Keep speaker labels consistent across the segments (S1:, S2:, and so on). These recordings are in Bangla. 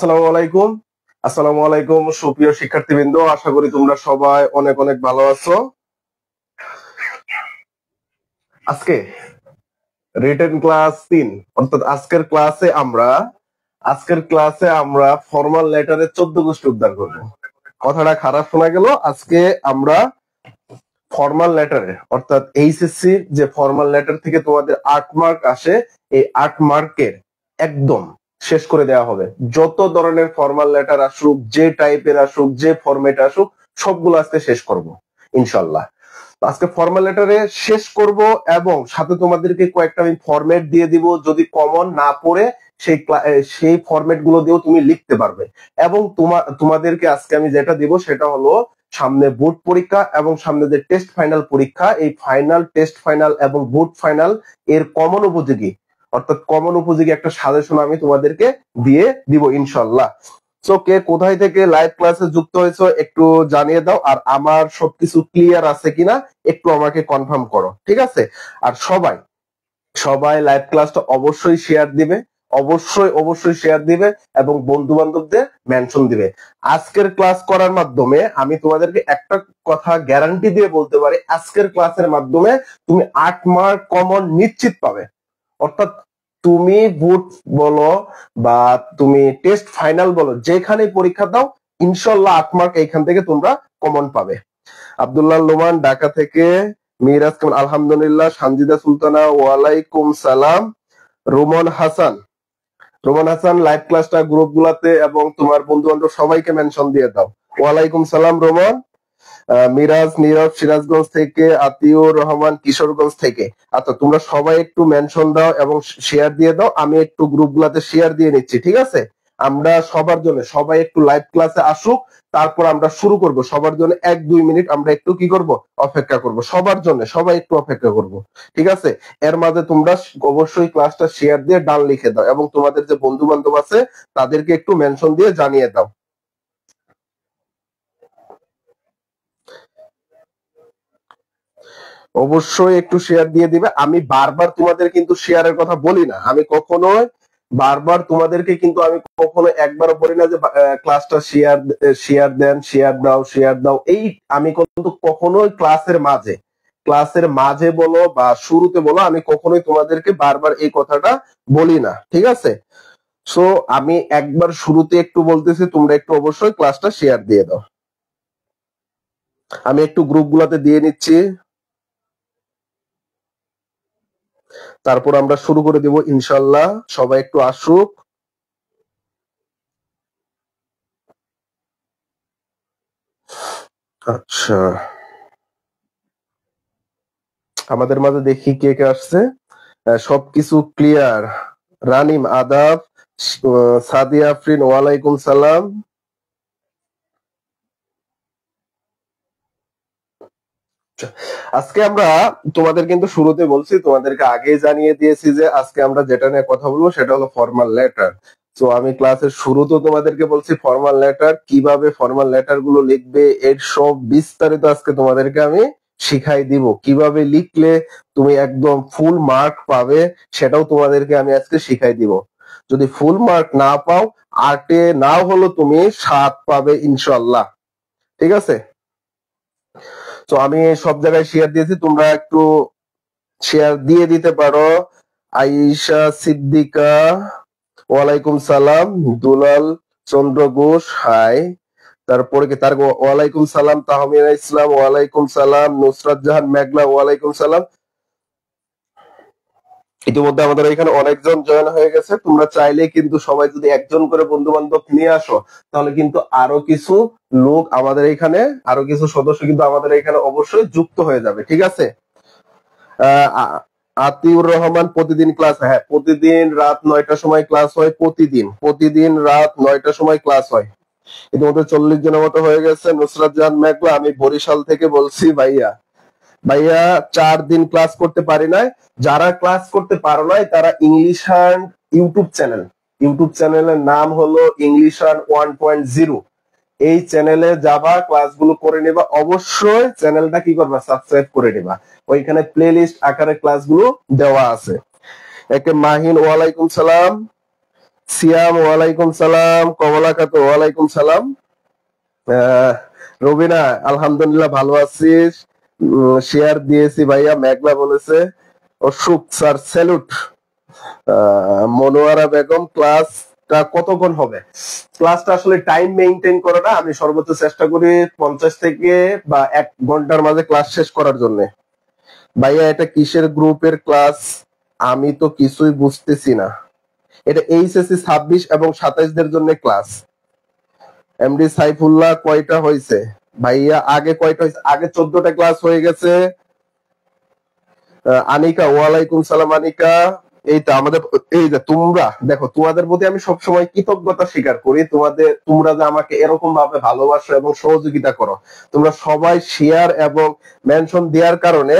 S1: আসসালামু আলাইকুম। আসসালামু আলাইকুম সুপ্রিয় শিক্ষার্থীবৃন্দ, আশা করি তোমরা সবাই অনেক অনেক ভালো আছো। আজকে রিটেন ক্লাস 3 অর্থাৎ আজকের ক্লাসে আমরা ফর্মাল লেটারের 14 গোষ্ঠী উদ্ধার করব। কথাটা খারাপ শোনা গেল। আজকে আমরা ফর্মাল লেটারে অর্থাৎ এইচএসসি যে ফর্মাল লেটার থেকে তোমাদের 8 মার্ক আসে, এই 8 মার্কের একদম শেষ করে দেওয়া হবে। যত ধরনের ফর্মাল লেটার আসুক, যে টাইপের আসুক, যে ফরম্যাট আসুক, সবগুলো আজকে শেষ করব ইনশাল্লাহ। আজকে ফর্মাল লেটারে শেষ করব এবং সাথে তোমাদেরকে কয়েকটা আমি ফরম্যাট দিয়ে দিব, যদি কমন না পড়ে সেই ফরম্যাট গুলো দিয়েও তুমি লিখতে পারবে। এবং তোমাদেরকে আজকে আমি যেটা দিব সেটা হলো সামনে বোর্ড পরীক্ষা এবং সামনে যে টেস্ট ফাইনাল পরীক্ষা, এই ফাইনাল, টেস্ট ফাইনাল এবং বোর্ড ফাইনাল এর কমন উপযোগী একটা সাজেশন আমি তোমাদেরকে দিয়ে দিব ইনশাল্লাহ। সো কে কোথায় থেকে লাইভ ক্লাসে যুক্ত হয়েছো একটু জানিয়ে দাও, আর আমার সবকিছু ক্লিয়ার আছে কিনা একটু আমাকে কনফার্ম করো, ঠিক আছে? আর সবাই লাইভ ক্লাসটা অবশ্যই শেয়ার দিবে এবং বন্ধু বান্ধবদের মেনশন দিবে। আজকের ক্লাস করার মাধ্যমে আমি তোমাদেরকে একটা কথা গ্যারান্টি দিয়ে বলতে পারি, আজকের ক্লাসের মাধ্যমে তুমি 8 মার্ক কমন নিশ্চিত পাবে। অর্থাৎ তুমি বুট বলো বা তুমি টেস্ট ফাইনাল বলো, যেখানে পরীক্ষা দাও ইনশাল্লাহ 8 মার্ক এইখান থেকে তোমরা কমন পাবে। আব্দুল্লাহ লোমান ঢাকা থেকে, মিরাজ কেমন? আলহামদুলিল্লাহ। সানজিদা সুলতানা ওয়ালাইকুম সালাম। রোমন হাসান লাইভ ক্লাসটা গ্রুপ গুলাতে এবং তোমার বন্ধু বান্ধব সবাইকে মেনশন দিয়ে দাও। ওয়ালাইকুম সালাম রোমন। মিরাজ নীরব সিরাজগঞ্জ থেকে, আতিউর রহমান কিশোরগঞ্জ থেকে। আচ্ছা, তোমরা সবাই একটু মেনশন দাও এবং শেয়ার দিয়ে দাও। আমি একটু গ্রুপ গুলাতে শেয়ার দিয়ে নিচ্ছি, ঠিক আছে? আমরা সবার জন্য সবাই একটু লাইভ ক্লাসে আসুক, তারপর আমরা শুরু করব। সবার জন্য 1-2 মিনিট আমরা একটু কি করব, অপেক্ষা করব। সবার জন্য সবাই একটু অপেক্ষা করব, ঠিক আছে? এর মাঝে তোমরা অবশ্যই ক্লাসটা শেয়ার দিয়ে ডান লিখে দাও এবং তোমাদের যে বন্ধু বান্ধব আছে তাদেরকে একটু মেনশন দিয়ে জানিয়ে দাও। অবশ্যই একটু শেয়ার দিয়ে দিবে। আমি বারবার তোমাদের কিন্তু শেয়ারের কথা বলি না, আমি কখনোই বারবার তোমাদেরকে কিন্তু আমি কখনো একবারও বলি না যে ক্লাসটা শেয়ার দাও। এই আমি কিন্তু কখনোই ক্লাসের মাঝে বলো বা শুরুতে বলো, আমি কখনোই তোমাদেরকে বারবার এই কথাটা বলি না, ঠিক আছে? সো আমি একবার শুরুতে একটু বলতেছি, তোমরা একটু অবশ্যই ক্লাসটা শেয়ার দিয়ে দাও। আমি একটু গ্রুপ গুলাতে দিয়ে নিচ্ছি, তারপর আমরা শুরু করে দিব ইনশাল্লাহ। সবাই একটু আসুক। আচ্ছা, আমাদের মাঝে দেখি কে কে আসছে। সবকিছু ক্লিয়ার। রানিম আদাব, সাদিয়া আফরিন ওয়ালাইকুম সালাম। আজকে আমরা তোমাদের কিন্তু শুরুতে বলছি, তোমাদেরকে আগে জানিয়ে দিয়েছি যে আজকে আমরা যেটা নিয়ে কথা বলবো সেটা হলো ফর্মাল লেটার। তো আমি ক্লাসের শুরুতেও তোমাদেরকে বলছি ফর্মাল লেটার, কিভাবে ফর্মাল লেটার গুলো লিখবে এর সব বিস্তারিত আজকে তোমাদেরকে আমি শিখাই দিব। কিভাবে লিখলে তুমি একদম ফুল মার্ক পাবে সেটাও তোমাদেরকে আমি আজকে শিখাই দিব। যদি ফুল মার্ক না পাও, 8-এ নাও হলো তুমি 7 পাবে ইনশাআল্লাহ, ঠিক আছে? তো আমি সব জায়গায় শেয়ার দিয়েছি, তোমরা একটু শেয়ার দিয়ে দিতে পারো। আয়েশা সিদ্দিকা ওয়ালাইকুম সালাম। দুলাল চন্দ্র ঘোষ হাই। তারপরে কি তার ওয়ালাইকুম সালাম। তাহমিনা ইসলাম ওয়ালাইকুম সালাম। নুসরাত জাহান মেঘলা ওয়ালাইকুম সালাম। ইতিমধ্যে আমাদের এখানে অনেকজন জয়েন হয়ে গেছে। তোমরা চাইলে কিন্তু সবাই যদি একজন করে বন্ধু বান্ধব নিয়ে আসো, তাহলে কিন্তু আরো কিছু সদস্য কিন্তু আমাদের এখানে অবশ্যই যুক্ত হয়ে যাবে, ঠিক আছে? আতিউর রহমান প্রতিদিন ক্লাস, হ্যাঁ প্রতিদিন রাত 9টার সময় ক্লাস হয়। প্রতিদিন রাত 9টার সময় ক্লাস হয়। ইতিমধ্যে 40 জনের মতো হয়ে গেছে। নুসরাত জাহান মেঘলা, আমি বরিশাল থেকে বলছি। ভাইয়া 4 দিন ক্লাস করতে পারি নাই। যারা ক্লাস করতে পারো নাই তারা ইংলিশ হ্যান্ড ইউটিউব চ্যানেলের নাম হলো ইংলিশ হ্যান্ড 1.0। এই চ্যানেলে যাবা, ক্লাসগুলো করে নেবা। অবশ্যই চ্যানেলটা কি করবা, সাবস্ক্রাইব করে নেবা। ওইখানে প্লেলিস্ট আকারে ক্লাসগুলো দেওয়া আছে। একে মাহিন ওয়ালাইকুম সালাম। সিয়াম ওয়ালাইকুম সালাম, কমলা খাতু ওয়ালাইকুম সালাম। রবিনা আলহামদুলিল্লাহ ভালো আছিস? শেয়ার দিয়েছি ভাইয়া, মেঘলা বলেছে। Ashok sir salute. মনোয়ারা বেগম ক্লাসটা কতক্ষণ হবে? ক্লাসটা আসলে টাইম মেইনটেইন করে না, আমি সর্বোচ্চ চেষ্টা করি 50 থেকে বা 1 ঘন্টার মাঝে ক্লাস শেষ করার জন্য। ভাইয়া এটা কিসের গ্রুপের ক্লাস? আমি তো কিছুই বুঝতেছি না। এটা এইচএসসি 26 এবং 27 দের জন্য ক্লাস। এমডি সাইফুল্লাহ কয়টা হয়েছে? ভাইয়া আগে কয়টা হয়েছে? আগে 14টা ক্লাস হয়ে গেছে। আনিকা ওয়ালাইকুম সালাম। আনিকা এই তো আমাদের, এই যে তোমরা দেখো, তোমাদের প্রতি আমি সবসময় কৃতজ্ঞতা স্বীকার করি। তোমরা যে আমাকে এরকম ভাবে ভালোবাসো এবং সহযোগিতা করো, তোমরা সবাই শেয়ার এবং মেনশন দেওয়ার কারণে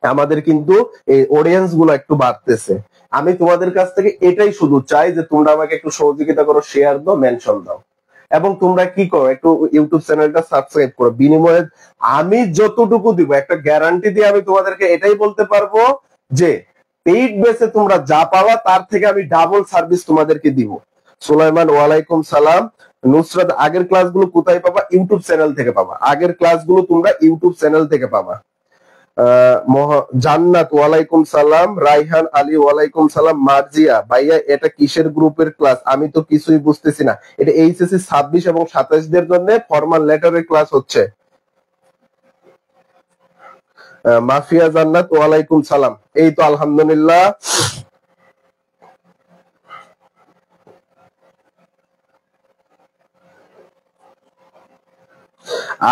S1: আমাদের কিন্তু এই অডিয়েন্স গুলো একটু বাড়তেছে। আমি তোমাদের কাছ থেকে এটাই শুধু চাই যে তোমরা আমাকে একটু সহযোগিতা করো, শেয়ার দাও, মেনশন দাও, এবং তোমরা কি করো, একটু ইউটিউব চ্যানেলটা সাবস্ক্রাইব করো। বিনিময়ে আমি যতটুকু দিব, একটা গ্যারান্টি দিয়ে আমি তোমাদেরকে এটাই বলতে পারবো যে পেইড বেসে তোমরা যা পাওয়া তার থেকে আমি ডাবল সার্ভিস তোমাদেরকে দিব। সুলাইমান ওয়ালাইকুম সালাম। নুসরাত আগের ক্লাসগুলো কোথায় পাবা? ইউটিউব চ্যানেল থেকে পাবা। আগের ক্লাসগুলো তোমরা ইউটিউব চ্যানেল থেকে পাবা। জান্নাত ওয়ালাইকুম সালাম। রাইহান আলী ওয়ালাইকুম সালাম। মার্জিয়া ভাইয়া এটা কিসের গ্রুপের ক্লাস? আমি তো কিছুই বুঝতেছি না। এটা এইচএসসি 26 এবং 27 দের জন্য ফরমাল লেটারের ক্লাস হচ্ছে। মাফিয়া জান্নাত ওয়ালাইকুম সালাম। এই তো আলহামদুলিল্লাহ।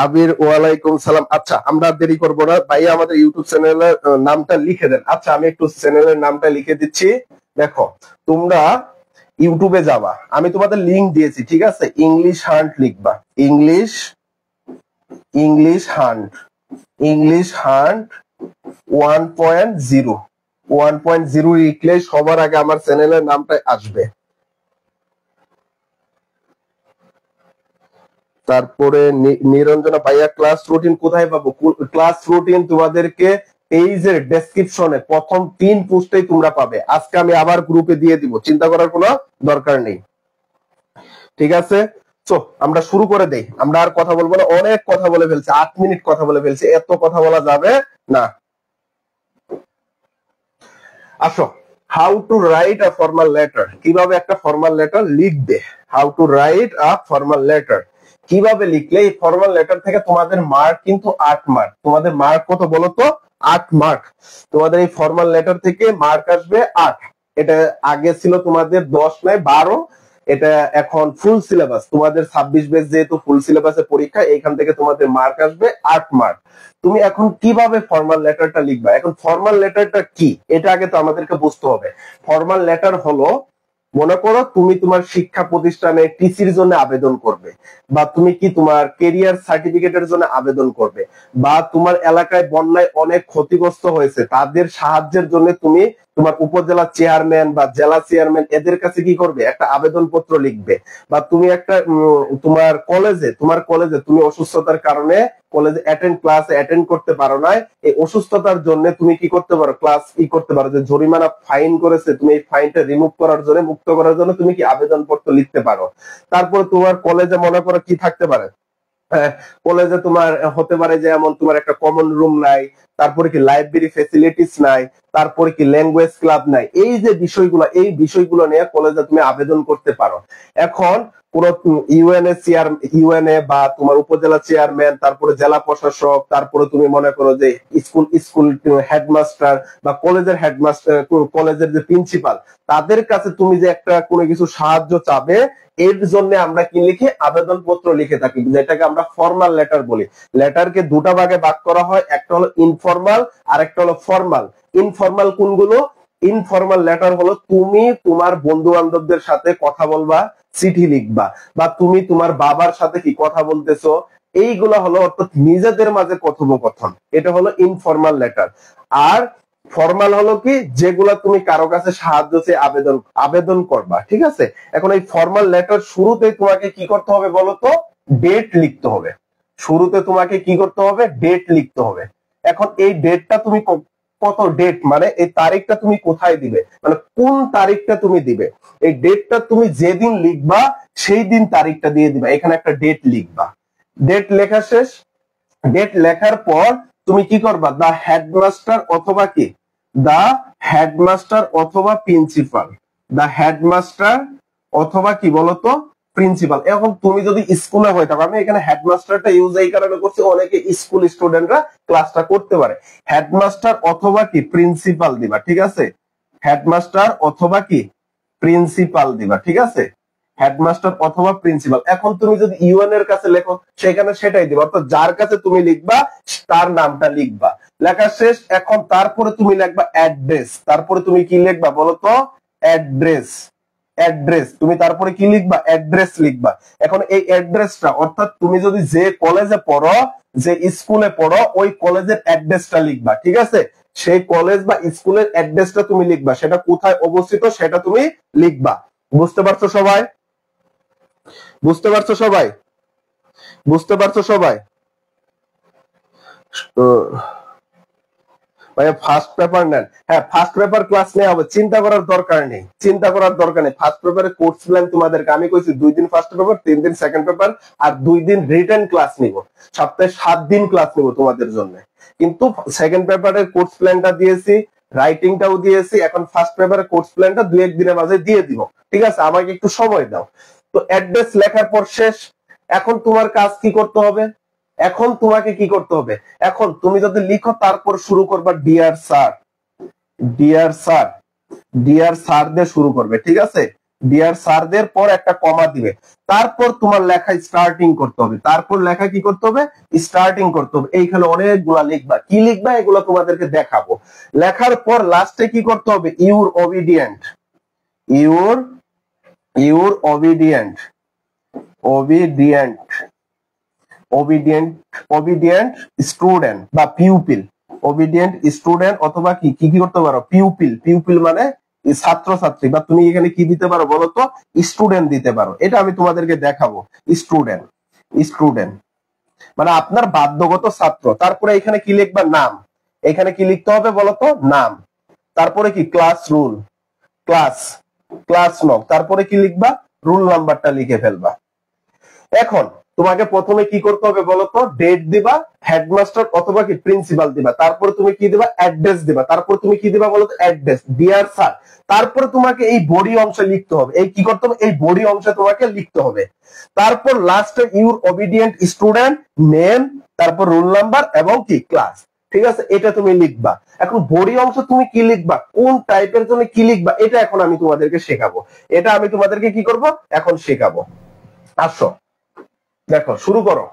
S1: আবির ওয়ালাইকুম সালাম। আচ্ছা আমরা দেরি করবো না ভাইয়া, আমাদের ইউটিউব চ্যানেলের নামটা লিখে দেন। আচ্ছা আমি একটু চ্যানেলের নামটা লিখে দিচ্ছি। দেখো তোমরা ইউটিউবে যাবা, আমি তোমাদের লিংক দিয়েছি, ঠিক আছে? ইংলিশ হান্ট লিখবা, ইংলিশ হান্ট 1.0 লিখলে সবার আগে আমার চ্যানেলের নামটা আসবে। তারপরে নিরঞ্জনা ভাইয়া ক্লাস রুটিন কোথায় পাবো? ক্লাস রুটিন তোমাদেরকে পেজের ডেসক্রিপশনে প্রথম 3 পোস্টেই তোমরা পাবে। আজকে আমি আবার গ্রুপে দিয়ে দিব, চিন্তা করার কোনো দরকার নেই, ঠিক আছে? তো আমরা শুরু করে দেই, আমরা আর কথা বলবো না, অনেক কথা বলে ফেলছি, 8 মিনিট কথা বলে ফেলছি, এত কথা বলা যাবে না। আসো, how to write a formal letter, কিভাবে একটা ফর্মাল লেটার লিখবে। How to write a formal letter, কিভাবে লিখলে এই ফর্মাল লেটার থেকে তোমাদের মার্ক কিন্তু 8 মার্ক। তোমাদের মার্ক কত বলো তো? 8 মার্ক। তোমাদের এই ফর্মাল লেটার থেকে মার্ক আসবে 8। এটা আগে ছিল তোমাদের 10 নয় 12, এটা এখন ফুল সিলেবাস। তোমাদের 26 বেস যেহেতু ফুল সিলেবাসের পরীক্ষা, এইখান থেকে তোমাদের মার্ক আসবে 8 মার্ক। তুমি এখন কিভাবে ফর্মাল লেটারটা লিখবা? এখন ফর্মাল লেটারটা কি এটা আগে তো আমাদেরকে বুঝতে হবে। ফর্মাল লেটার হলো, মনে করো তুমি তোমার শিক্ষা প্রতিষ্ঠানে টিসির জন্য আবেদন করবে, বা তুমি কি তোমার কেরিয়ার সার্টিফিকেটের জন্য আবেদন করবে, বা তোমার এলাকায় বন্যায় অনেক ক্ষতিগ্রস্ত হয়েছে তাদের সাহায্যের জন্য তুমি তোমার উপজেলা চেয়ারম্যান বা জেলা চেয়ারম্যান এদের কাছে কি করবে? একটা আবেদন পত্র লিখবে। বা তুমি একটা তোমার কলেজে তুমি অসুস্থতার কারণে কলেজে ক্লাস অ্যাটেন্ড করতে পারো না, এই অসুস্থতার জন্য তুমি কি করতে পারো? ক্লাস কি করতে পারো, যে জরিমানা ফাইন করেছে তুমি এই ফাইনটা রিমুভ করার জন্য, মুক্ত করার জন্য তুমি কি আবেদন পত্র লিখতে পারো। তারপর তোমার কলেজে মনে করো কি থাকতে পারে, কলেজে তোমার হতে পারে যে এমন তোমার একটা কমন রুম নাই, তারপরে কি লাইব্রেরি ফেসিলিটিস নাই, তারপরে কি ল্যাঙ্গুয়েজ ক্লাব নাই। এই যে বিষয়গুলো, এই বিষয়গুলো নিয়ে কলেজে তুমি আবেদন করতে পারো। এখন কোন ইউএনএ বা তোমার উপজেলা চেয়ারম্যান, তারপরে জেলা প্রশাসক, তারপরে তুমি মনে করো যে স্কুল হেডমাস্টার বা কলেজের হেডমাস্টার, কলেজের যে প্রিন্সিপাল, তাদের কাছে তুমি যে একটা কোনো কিছু সাহায্য চাবে, এর জন্য আমরা কি লিখি? আবেদন পত্র লিখে থাকি, যেটাকে আমরা ফর্মাল লেটার বলি। লেটারকে দুটা ভাগে ভাগ করা হয়, একটা হলো ইনফর্মাল আর একটা হলো ফর্মাল। ইনফর্মাল কোনগুলো? ইনফর্মাল লেটার হলো তুমি তোমার বন্ধু বান্ধবদের সাথে কথা বলবা, চিঠি লিখবা, বা তুমি তোমার বাবার সাথে কি কথা বলতেছো, এইগুলা হলো অর্থাৎ নিজেদের মাঝে কথোপকথন, এটা হলো ইনফর্মাল লেটার। আর ফর্মাল হলো কি? যেগুলা তুমি কারো কাছে সাহায্য চেয়ে আবেদন করবা, ঠিক আছে? এখন এই ফর্মাল লেটার শুরুতে তোমাকে কি করতে হবে বলো তো? ডেট লিখতে হবে। শুরুতে তোমাকে কি করতে হবে? ডেট লিখতে হবে। এখন এই ডেটটা তুমি কত ডেট, মানে এই তারিখটা তুমি কোথায় দিবে, মানে কোন তারিখটা তুমি দিবে, এই ডেটটা তুমি যেদিন লিখবা সেই দিন তারিখটা দিয়ে দিবা, এখানে একটা ডেট লিখবা। ডেট লেখা শেষ, ডেট লেখার পর তুমি কি করবা, দা হেডমাস্টার অথবা কি, দা হেডমাস্টার অথবা প্রিন্সিপাল, দা হেডমাস্টার অথবা কি বলতো প্রিন্সিপাল। এখন তুমি যদি স্কুলে হয়ে থাকো, আমি এখানে হেডমাস্টারটা ইউজ এই কারণে করছি, অনেকে স্কুল স্টুডেন্টরা ক্লাসটা করতে পারে। হেডমাস্টার অথবা কি প্রিন্সিপাল দিবা, ঠিক আছে, হেডমাস্টার অথবা কি প্রিন্সিপাল দিবা, ঠিক আছে, হেডমাস্টার অথবা প্রিন্সিপাল। এখন তুমি যদি ইউএন এর কাছে লেখো সেখানে সেটাই দিবা, অর্থাৎ যার কাছে তুমি লিখবা তার নামটা লিখবা। লেখা শেষ, এখন তারপরে তুমি লিখবা অ্যাড্রেস, তারপরে তুমি কি লিখবা বলতো, অ্যাড্রেস, অ্যাড্রেস তুমি তারপরে কি লিখবা, অ্যাড্রেস লিখবা। এখন এই অ্যাড্রেসটা, অর্থাৎ তুমি যদি যে কলেজে পড়ো, যে স্কুলে পড়ো, ওই কলেজের অ্যাড্রেসটা লিখবা, ঠিক আছে, সেই কলেজ বা স্কুলের অ্যাড্রেসটা তুমি লিখবা, সেটা কোথায় অবস্থিত সেটা তুমি লিখবা। বুঝতে পারছো সবাই, বুঝতে পারছো সবাই, বুঝতে পারছো সবাই? ভাই ফার্স্ট পেপার নেন, হ্যাঁ ফার্স্ট পেপার ক্লাস নেওয়া হবে, চিন্তা করার দরকার নেই, চিন্তা করার দরকার নেই। ফার্স্ট পেপারে কোর্স প্ল্যান তোমাদেরকে আমি কইছি 2 দিন ফার্স্ট পেপার, 3 দিন সেকেন্ড পেপার, আর 2 দিন রিটেন ক্লাস নিব, সপ্তাহে 7 দিন ক্লাস নিব তোমাদের জন্য। কিন্তু সেকেন্ড পেপারের কোর্স প্ল্যানটা দিয়েছি, রাইটিংটাও দিয়েছি, এখন ফার্স্ট পেপারের কোর্স প্ল্যানটা 2-1 দিনের মাঝে দিয়ে দিব, ঠিক আছে, আমাকে একটু সময় দাও। তো অ্যাড্রেস লেখার পর শেষ, এখন তোমার কাজ কি করতে হবে, এখন তোমাকে কি করতে হবে, এখন তুমি যদি লিখো তারপর শুরু করবা dear sir, dear sir, dear sir দিয়ে শুরু করবে, ঠিক আছে, ডিয়ার স্যারদের পর একটা কমা দিবে, তারপর তোমার লেখা স্টার্টিং করতে হবে, তারপর লেখা কি করতে হবে, স্টার্টিং করতে হবে। এইখানে অনেকগুলা লিখবা, কি লিখবা এগুলো তোমাদেরকে দেখাবো। লেখার পর লাস্টে কি করতে হবে, your obedient, your your obedient, obedient, obedient, obedient student বা পিউপিল, ওবিডিয়েন্ট স্টুডেন্ট অথবা কি কি করতে পারো, পিউপিল, পিউপিল মানে ছাত্র ছাত্রী, বা তুমি এখানে কি দিতে পারো বলতো, স্টুডেন্ট দিতে পারো, এটা আমি তোমাদেরকে দেখাবো। স্টুডেন্ট, স্টুডেন্ট মানে আপনার বাধ্যগত ছাত্র। তারপরে এখানে কি লিখবা, নাম, এখানে কি লিখতে হবে বলতো, নাম। তারপরে কি ক্লাস রুল, ক্লাস, ক্লাস নং, তারপরে কি লিখবা, রুল নাম্বারটা লিখে ফেলবা। এখন তোমাকে প্রথমে কি করতে হবে বলতো, ডেট দিবা, হেডমাস্টার অথবা কি প্রিন্সিপাল দিবা, তারপরে তুমি কি দিবা, অ্যাড্রেস দিবা, তারপর তুমি কি দিবা বলতো, অ্যাড্রেস, ডিয়ার স্যার, তারপরে তোমাকে এই বডি অংশে লিখতে হবে, এই কি করতে হবে, এই বডি অংশে তোমাকে লিখতে হবে। তারপর লাস্টে ইউর ওবিডিয়েন্ট স্টুডেন্ট নেম, তারপর রোল নাম্বার এবং কি ক্লাস, ঠিক আছে, এটা তুমি লিখবা। এখন বডি অংশ তুমি কি লিখবা, কোন টাইপের জন্য কি লিখবা, এটা এখন আমি তোমাদেরকে শেখাবো, এটা আমি তোমাদেরকে কি করব এখন শেখাবো। আসো দেখো শুরু করো।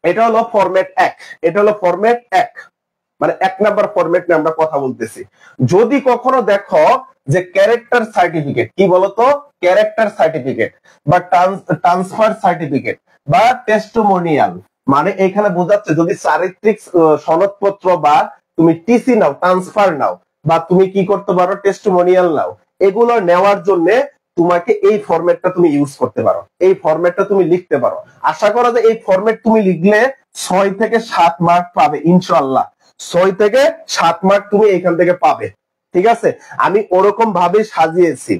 S1: এটা হলো ফরম্যাট 1, এটা হলো ফরম্যাট 1, মানে 1 নাম্বার ফরম্যাট নিয়ে আমরা কথা বলতেছি। যদি কখনো দেখো যে ক্যারেক্টার সার্টিফিকেট, কি বলতো, ক্যারেক্টার সার্টিফিকেট বা ট্রান্সফার সার্টিফিকেট বা টেস্টিমোনিয়াল, মানে এখানে বোঝাচ্ছে যদি চারিত্রিক সনদপত্র বা তুমি টিসি নাও, ট্রান্সফার নাও, বা তুমি কি করতে পারো টেস্টিমোনিয়াল নাও, এগুলো নেওয়ার জন্য তোমাকে এই ফরম্যাটটা তুমি ইউজ করতে পারো, এই ফরম্যাটটা তুমি লিখতে পারো। আশা করা যায় এই ফরম্যাট তুমি লিখলে 6 থেকে 7 মার্ক পাবে ইনশাআল্লাহ, 6 থেকে 7 মার্ক তুমি এখান থেকে পাবে, ঠিক আছে। আমি ওরকম ভাবে সাজিয়েছি।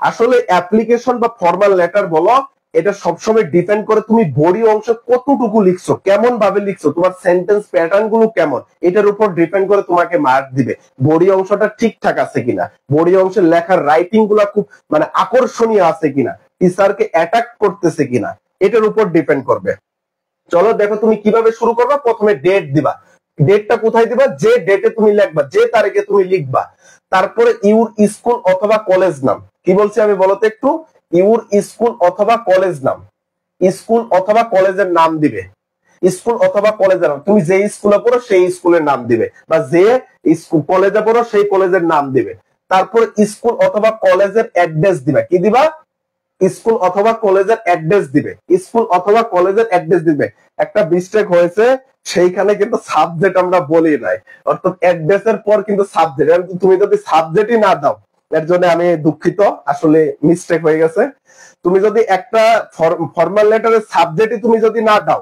S1: আসলে অ্যাপ্লিকেশন বা ফর্মাল লেটার বলো, এটা সবসময় ডিপেন্ড করে তুমি বডি অংশ কতটুকু লিখছো, কেমন ভাবে লিখছো, তোমার সেন্টেন্স প্যাটার্ন গুলো কেমন, এটার উপর ডিপেন্ড করে তোমাকে মার্ক দিবে। বডি অংশটা ঠিকঠাক আছে কিনা, বডি অংশের লেখার রাইটিং গুলা খুব মানে আকর্ষণীয় আছে কিনা, টিচারকে অ্যাটাক করতেছে কিনা, এটার উপর ডিপেন্ড করবে। চলো দেখো তুমি কিভাবে শুরু করবা। প্রথমে ডেট দিবা, ডেটটা কোথায় দিবা, যে ডেটে তুমি লিখবা, যে তারিখে তুমি লিখবা। তারপরে ইউর স্কুল অথবা কলেজ নাম, কি বলছি আমি বলতে একটু, ইউর স্কুল অথবা কলেজ নাম, স্কুল অথবা কলেজের নাম দিবে, স্কুল অথবা কলেজের নাম, তুমি যে স্কুলে পড়ো সেই স্কুলের নাম দিবে, বা যে স্কুল কলেজে পড়ো সেই কলেজের নাম দিবে। তারপর স্কুল অথবা কলেজের অ্যাড্রেস দিবা, কি দিবা, স্কুল অথবা কলেজের অ্যাড্রেস দিবে, স্কুল অথবা কলেজের অ্যাড্রেস দিবে। একটা মিস্টেক হয়েছে, সেইখানে কিন্তু সাবজেক্ট আমরা বলি নাই, অর্থাৎ অ্যাড্রেসের পর কিন্তু সাবজেক্ট, তুমি যদি সাবজেক্টই না দাও, এর জন্য আমি দুঃখিত, আসলে মিস্টেক হয়ে গেছে। তুমি যদি একটা ফর্মাল লেটারের সাবজেক্টই তুমি যদি না দাও,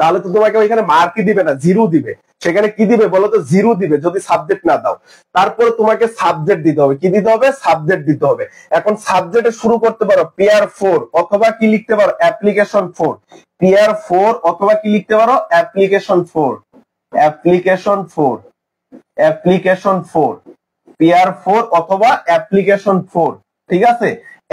S1: তাহলে তো তোমাকে ওইখানে মার্কই দিবে না, জিরো দিবে। সেখানে কি দিবে বলো তো? জিরো দিবে যদি সাবজেক্ট না দাও। তারপরে তোমাকে সাবজেক্ট দিতে হবে। কি দিতে হবে? সাবজেক্ট দিতে হবে। এখন সাবজেক্টে শুরু করতে পারো পেয়ার 4 অথবা কি লিখতে পারো? অ্যাপ্লিকেশন 4। পেয়ার 4 অথবা কি লিখতে পারো? অ্যাপ্লিকেশন 4। অ্যাপ্লিকেশন 4। অ্যাপ্লিকেশন 4। পেয়ার 4 অথবা অ্যাপ্লিকেশন 4। ঠিক আছে?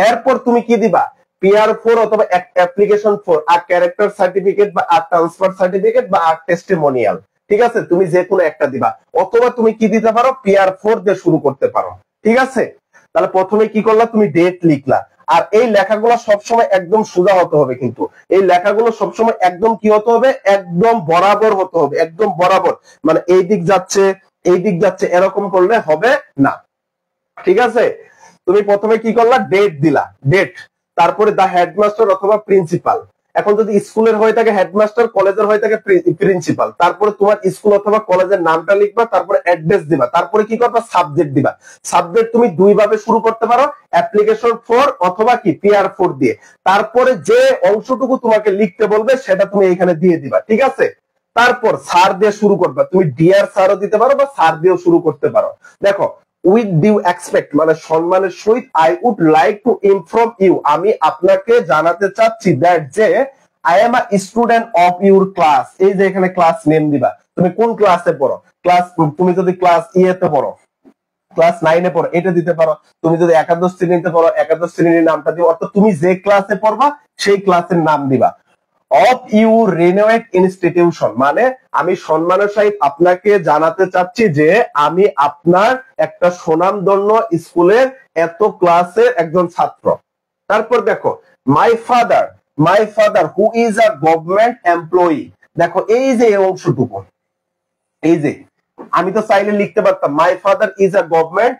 S1: এরপর তুমি কি দিবা? পেয়ার 4 অথবা অ্যাপ্লিকেশন 4 আর ক্যারেক্টার সার্টিফিকেট বা আর ট্রান্সফার সার্টিফিকেট বা আর টেস্টিমোনিয়াল। ঠিক আছে? তুমি যে কোনো একটা দিবা। অথবা তুমি কি দিতে পারো? পেয়ার 4 দিয়ে শুরু করতে পারো। ঠিক আছে? তাহলে প্রথমে কি করলা? তুমি ডেট লিখলা। আর এই লেখাগুলো সবসময় একদম সোজা হতে হবে, কিন্তু এই লেখাগুলো সবসময় একদম কি হতে হবে? একদম বরাবর হতে হবে, একদম বরাবর। মানে এই দিক যাচ্ছে এই দিক যাচ্ছে এরকম করলে হবে না। ঠিক আছে? তুমি প্রথমে কি করলা? ডেট দিলা, ডেট। তারপরে দা হেডমাস্টার অথবা প্রিন্সিপাল। এখন যদি স্কুলের হয়ে থাকে হেডমাস্টার, কলেজের হয়ে থাকে প্রিন্সিপাল। তারপরে তোমার স্কুল অথবা কলেজের নামটা লিখবা, তারপরে অ্যাড্রেস দিবা, তারপরে কি করবা? সাবজেক্ট দিবা। সাবজেক্ট তুমি দুই ভাবে শুরু করতে পারো, অ্যাপ্লিকেশন 4 অথবা কি পেয়ার 4 দিয়ে। তারপরে যে অংশটুকু তোমাকে লিখতে বলবে সেটা তুমি এখানে দিয়ে দিবা। ঠিক আছে? তারপর স্যার দিয়ে শুরু করবা। তুমি ডিয়ার স্যারও দিতে পারো বা স্যার দিয়েও শুরু করতে পারো। দেখো, উইথ ডিউ এক্সপেক্ট মানে সম্মানের সহিত, I would like to inform you, আমি আপনাকে জানাতে চাচ্ছি দ্যাট যে I am a student of your class. এই যে এখানে ক্লাস নেম দিবা। তুমি কোন ক্লাসে পড়ো? ক্লাস, তুমি যদি ক্লাস ইয়েতে পড়ো, ক্লাস 9-এ পড়ো, এটা দিতে পারো। তুমি যদি একাদশ শ্রেণীতে পড়ো, একাদশ শ্রেণীর নামটা দিবা। অর্থাৎ তুমি যে ক্লাসে পড়বা সেই ক্লাসের নাম দিবা। অফ ইউ রেনোয়েট ইনস্টিটিউশন মানে আমি সম্মানের সহিত আপনাকে জানাতে চাচ্ছি যে আমি আপনার একটা সুনামধন্য স্কুলের এত ক্লাসের একজন ছাত্র। তারপর দেখো, my father who is a government employee. দেখো এই যে অংশটুকু, এই যে আমি তো চাইলে লিখতে পারতাম মাই father is a government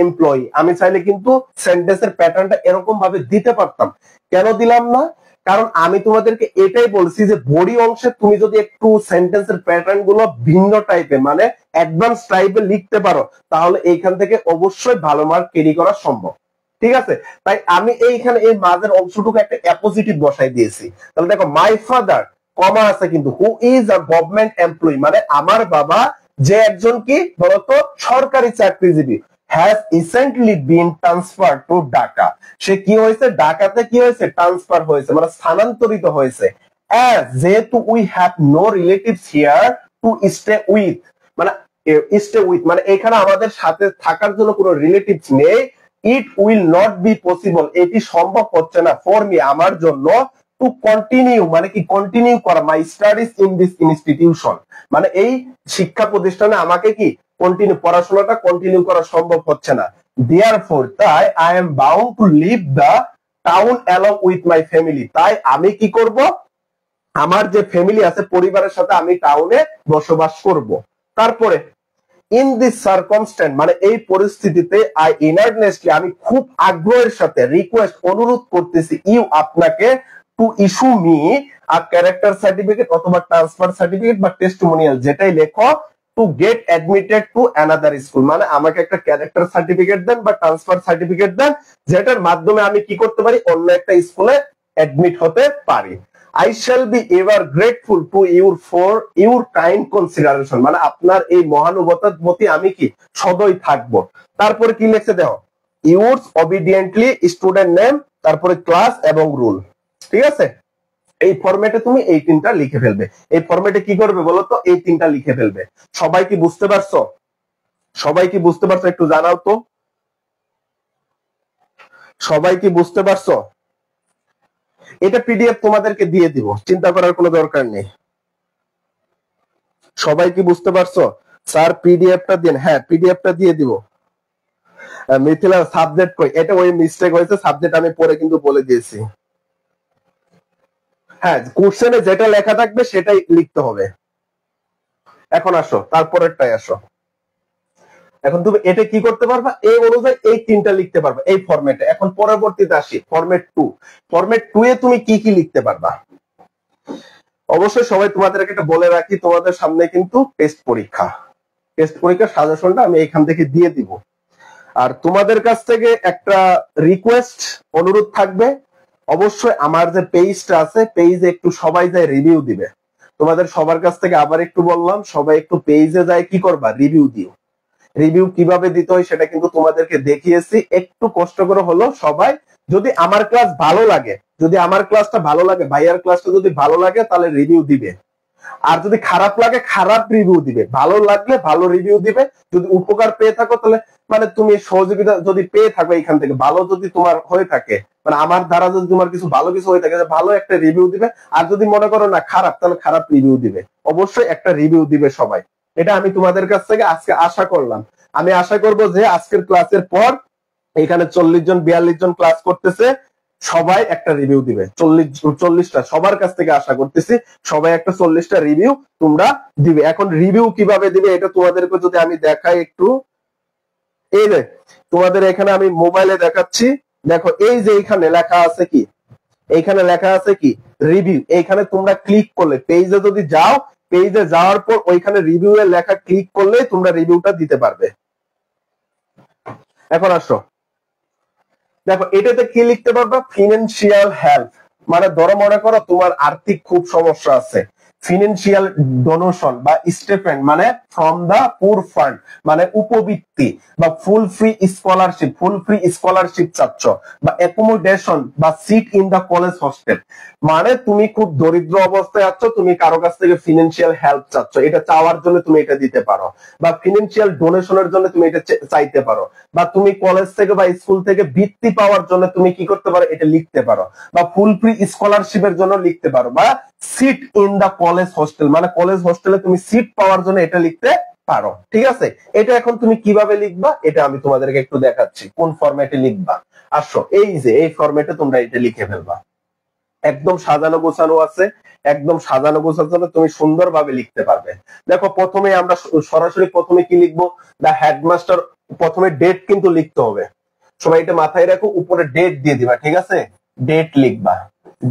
S1: employee. আমি চাইলে কিন্তু সেন্টেন্সের প্যাটার্নটা এরকম ভাবে দিতে পারতাম। কেন দিলাম না? কারণ আমি তোমাদেরকে এটাই বলছি যে বডি অংশে তুমি যদি একটু সেন্টেন্সের প্যাটার্ন গুলো ভিন্ন টাইপের মানে অ্যাডভান্স টাইপে লিখতে পারো, তাহলে এইখান থেকে অবশ্যই ভালো মার্ক ক্যারি করা সম্ভব। ঠিক আছে? তাই আমি এইখানে এই মাঝের অংশটুকু একটা অ্যাপোজিটিভ বসাই দিয়েছি। তাহলে দেখো, মাই ফাদার কমা আছে কিন্তু, who is a government employee মানে আমার বাবা যে একজন কি বলতো সরকারি চাকরিজীবী, has recently been transfer to Dhaka. সে কি হয়েছে? ঢাকাতে কি হয়েছে? ট্রান্সফার হয়েছে মানে স্থানান্তরিত হয়েছে। অ্যাজ যেহেতু we have no relatives here to stay with মানে স্টে উইথ মানে এখানে আমাদের সাথে থাকার জন্য কোনো রিলেটিভস নেই। It will not be possible এটি সম্ভব হচ্ছে না ফর মি আমার জন্য টু কন্টিনিউ মানে কি কন্টিনিউ করা my studies in this institution মানে এই শিক্ষা প্রতিষ্ঠানে আমাকে কি কন্টিনিউ পড়াশোনাটা কন্টিনিউ করা সম্ভব হচ্ছে না। দেয়ারফর তাই I am bound to leave the town along with my family, তাই আমি কি করব? আমার যে ফ্যামিলি আছে পরিবারের সাথে আমি টাউনে বসবাস করব। তারপরে ইন দিস সার্কমস্ট্যান্স মানে এই পরিস্থিতিতে আই ইনার্নেসলি আমি খুব আগ্রহের সাথে রিকোয়েস্ট অনুরোধ করতেছি ইউ আপনাকে to issue me a character certificate অথবা ট্রান্সফার সার্টিফিকেট বা টেস্টিমোনিয়াল যেটাই লেখো to get admitted to another school মানে আমাকে একটা ক্যারেক্টার সার্টিফিকেট দেন বা ট্রান্সফার সার্টিফিকেট দেন যেটার মাধ্যমে আমি কি করতে পারি? অন্য একটা স্কুলে অ্যাডমিট হতে পারি। I shall be ever grateful to you for your kind consideration মানে আপনার এই মহানুভবতার প্রতি আমি কি সদয় থাকবো। তারপরে কি লিখছে দেখো, yours obediently স্টুডেন্ট নেম, তারপরে ক্লাস এবং রুল। ঠিক আছে? এই ফরম্যাটে তুমি এই তিনটা লিখে ফেলবে। এই ফরম্যাটে কি করবে বলো তো? এই তিনটা লিখে ফেলবে। সবাই কি বুঝতে পারছো? সবাই কি বুঝতে পারছো? একটু জানাও তো, সবাই কি বুঝতে পারছো? এটা পিডিএফ তোমাদেরকে দিয়ে দিব, চিন্তা করার কোনো দরকার নেই। সবাই কি বুঝতে পারছো? স্যার পিডিএফটা দিন। হ্যাঁ পিডিএফটা দিয়ে দিব। মিথিলা সাবজেক্ট কই? এটা ওই মিস্টেক হয়েছে, সাবজেক্ট আমি পরে কিন্তু বলে দিয়েছি। হ্যাঁ কোশ্চেনে যেটা লেখা থাকবে সেটাই লিখতে হবে। এখন আসো তারপরেরটাই আসো। এখন তুমি এটা কি করতে পারবা? এই অনুযায়ী এই তিনটা লিখতে পারবা এই ফরম্যাটে। এখন পরবর্তীতে আসি ফরম্যাট 2। ফরম্যাট 2 এ তুমি কি কি লিখতে পারবা? অবশ্যই সবাই তোমাদেরকে একটা বলে রাখি, তোমাদের সামনে কিন্তু টেস্ট পরীক্ষা। টেস্ট পরীক্ষার সাজেশনটা আমি এখান থেকে দিয়ে দিব। আর তোমাদের কাছ থেকে একটা রিকোয়েস্ট অনুরোধ থাকবে, অবশ্যই আমার যে পেজটা আছে পেজে একটু সবাই যায় রিভিউ দিবে। তোমাদের সবার কাছ থেকে আবার একটু বললাম, সবাই একটু পেজে যায় কি করবা, রিভিউ দিও। রিভিউ কিভাবে দিতে হয় সেটা কিন্তু তোমাদেরকে দেখিয়েছি, একটু কষ্ট করে হলো সবাই। যদি আমার ক্লাস ভালো লাগে, যদি আমার ক্লাসটা ভালো লাগে, ভাইয়ার ক্লাসটা যদি ভালো লাগে, তাহলে রিভিউ দিবে। আর যদি খারাপ লাগে খারাপ রিভিউ দিবে, ভালো লাগলে ভালো রিভিউ দিবে। যদি উপকার পেয়ে থাকো তাহলে মানে তুমি সহযোগিতা যদি পেয়ে থাকো এখান থেকে, ভালো যদি তোমার হয়ে থাকে, মানে আমার দ্বারা যদি তোমার কিছু ভালো কিছু হয়ে থাকে, ভালো একটা রিভিউ দিবে। আর যদি মনে করো না খারাপ, তাহলে খারাপ রিভিউ দিবে। অবশ্যই একটা রিভিউ দিবে সবাই। এটা আমি তোমাদের কাছ থেকে আজকে আশা করলাম। আমি আশা করব যে আজকের ক্লাসের পর এখানে 40 জন 42 জন ক্লাস করতেছে, সবাই একটা রিভিউ দিবে। 40টা সবার কাছ থেকে আশা করতেছি, সবাই একটা 40টা রিভিউ তোমরা দিবে। এখন রিভিউ কিভাবে দিবে এটা তোমাদেরকে যদি আমি দেখাই একটু, এই যে তোমাদের এখানে আমি মোবাইলে দেখাচ্ছি, দেখো এই যে এখানে লেখা আছে কি, এইখানে লেখা আছে কি রিভিউ। এইখানে তোমরা ক্লিক করলে পেজে যদি যাও, পেজে যাওয়ার পর ওইখানে রিভিউ এর লেখা ক্লিক করলে তোমরা রিভিউটা দিতে পারবে। এখন আসো, দেখো এটাতে কি লিখতে পারবা, ফিনান্সিয়াল হেল্প। মানে ধরো মনে করো তোমার আর্থিক খুব সমস্যা আছে, ফিনান্সিয়াল ডোনেশন বা স্টেপেন্ড মানে ফ্রম দা পুর ফান্ড, মানে উপবৃত্তি বা ফুল ফ্রি স্কলারশিপ চাচ্ছ, বা অ্যাকোমোডেশন বা seat in the college hostel. মানে তুমি খুব দরিদ্র অবস্থায় আছো, তুমি কারো কাছ থেকে ফিনান্সিয়াল হেল্প চাচ্ছ, এটা চাওয়ার জন্য তুমি এটা দিতে পারো। বা ফিনান্সিয়াল ডোনেশনের জন্য তুমি এটা চাইতে পারো। বা তুমি কলেজ থেকে বা স্কুল থেকে বৃত্তি পাওয়ার জন্য তুমি কি করতে পারো, এটা লিখতে পারো। বা ফুল ফ্রি স্কলারশিপের জন্য লিখতে পারো। বা seat in the college hostel, মানে কলেজ হোস্টেলে তুমি সিট পাওয়ার জন্য এটা লিখতে পারো। ঠিক আছে, এটা এখন তুমি কিভাবে লিখবা এটা আমি তোমাদেরকে একটু দেখাচ্ছি, কোন ফরম্যাটে লিখবা। আসো, এই যে এই ফরম্যাটে তোমরা এটা লিখে ফেলবা। একদম সাজানো গোছানো আছে, একদম সাজানো গোছানো, তুমি সুন্দরভাবে লিখতে পারবে। দেখো প্রথমে আমরা সরাসরি প্রথমে কি লিখবো, দা হেডমাস্টার। প্রথমে ডেট কিন্তু লিখতে হবে, সবাই এটা মাথায় রাখো, উপরে ডেট দিয়ে দিবা। ঠিক আছে, ডেট লিখবা,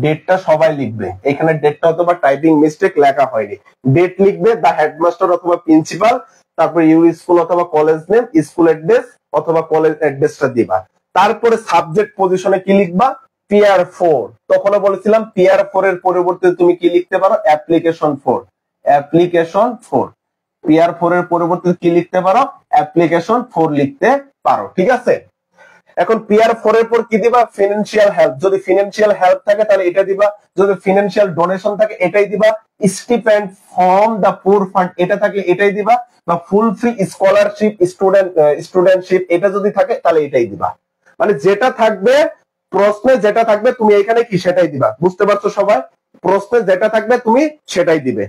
S1: ডেটটা সবাই লিখবে। এখানে ডেটটা অথবা টাইপিং মিস্টেক লেখা হয়নি, ডেট লিখবে, দা হেডমাস্টার অথবা প্রিন্সিপাল, তারপর ইউর স্কুল অথবা কলেজ নেম, স্কুল অ্যাড্রেস অথবা কলেজ অ্যাড্রেসটা দিবা। তারপরে সাবজেক্ট পজিশনে কি লিখবা, পিয়ার 4। তখনও বলেছিলাম পিয়ার 4 এর পরিবর্তে তুমি কি লিখতে পারো, অ্যাপ্লিকেশন 4। অ্যাপ্লিকেশন 4, পিয়ার 4 এর পরিবর্তে কি লিখতে পারো, অ্যাপ্লিকেশন 4 লিখতে পারো। ঠিক আছে, এখন পিয়ার 4 এর পর কি দিবা, ফিনান্সিয়াল হেল্প। যদি ফিনান্সিয়াল হেল্প থাকে তাহলে এটা দিবা, যদি ফিনান্সিয়াল ডোনেশন থাকে এটাই দিবা। স্টিপেন্ড ফ্রম দা পুর ফান্ড এটা থাকলে এটাই দিবা। বা ফুল ফ্রি স্কলারশিপ স্টুডেন্টশিপ এটা যদি থাকে তাহলে এটাই দিবা। মানে যেটা থাকবে প্রশ্নে, যেটা থাকবে তুমি এখানে কি সেটাই দিবা। বুঝতে পারছো সবাই, প্রশ্নে যেটা থাকবে তুমি সেটাই দিবে।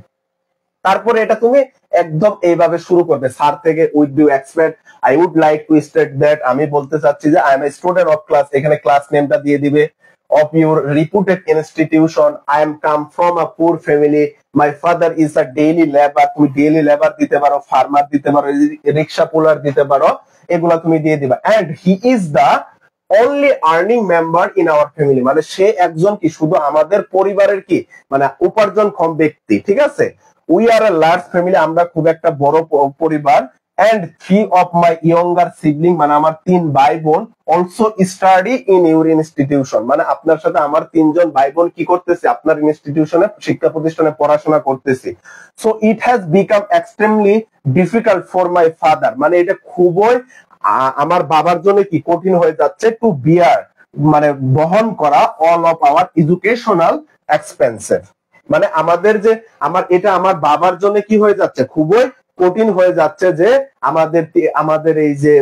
S1: তারপরে এটা তুমি একদম এইভাবে শুরু করবে, স্যার থেকে with you expect I would like to state that, আমি বলতে চাচ্ছি যে I am a student of class, এখানে ক্লাস নেমটা দিয়ে দিবে। Of your reputed institution, I am come from a poor family, my father is a daily labour, তুমি ডেইলি লেবার দিতে পারো, ফার্মার দিতে পারো, রিক্সা পুলার দিতে পারো, এগুলা তুমি দিয়ে দিবা। And he is the only earning member in our family, মানে সে একজন কি শুধু আমাদের পরিবারের কি মানে উপার্জনক্ষম ব্যক্তি। ঠিক আছে, we are a large family, আমরা খুব একটা বড় পরিবার। And 3 of my younger sibling, মানে আমার 3 ভাই বোন also study in your institution, মানে আপনার সাথে আমার 3 জন ভাই বোন কি করতেছে, আপনার ইনস্টিটিউশনে শিক্ষা প্রতিষ্ঠানে পড়াশোনা করতেছি। So it has become extremely difficult for my father, মানে এটা খুবই আমার বাবার জন্য কি কঠিন হয়ে যাচ্ছে, টু বিয়ার মানে বহন করা all of our educational expenses. মানে আমাদের যে আমার বাবার জন্য কি হয়ে যাচ্ছে, খুবই কঠিন হয়ে যাচ্ছে যে আমাদের এই যে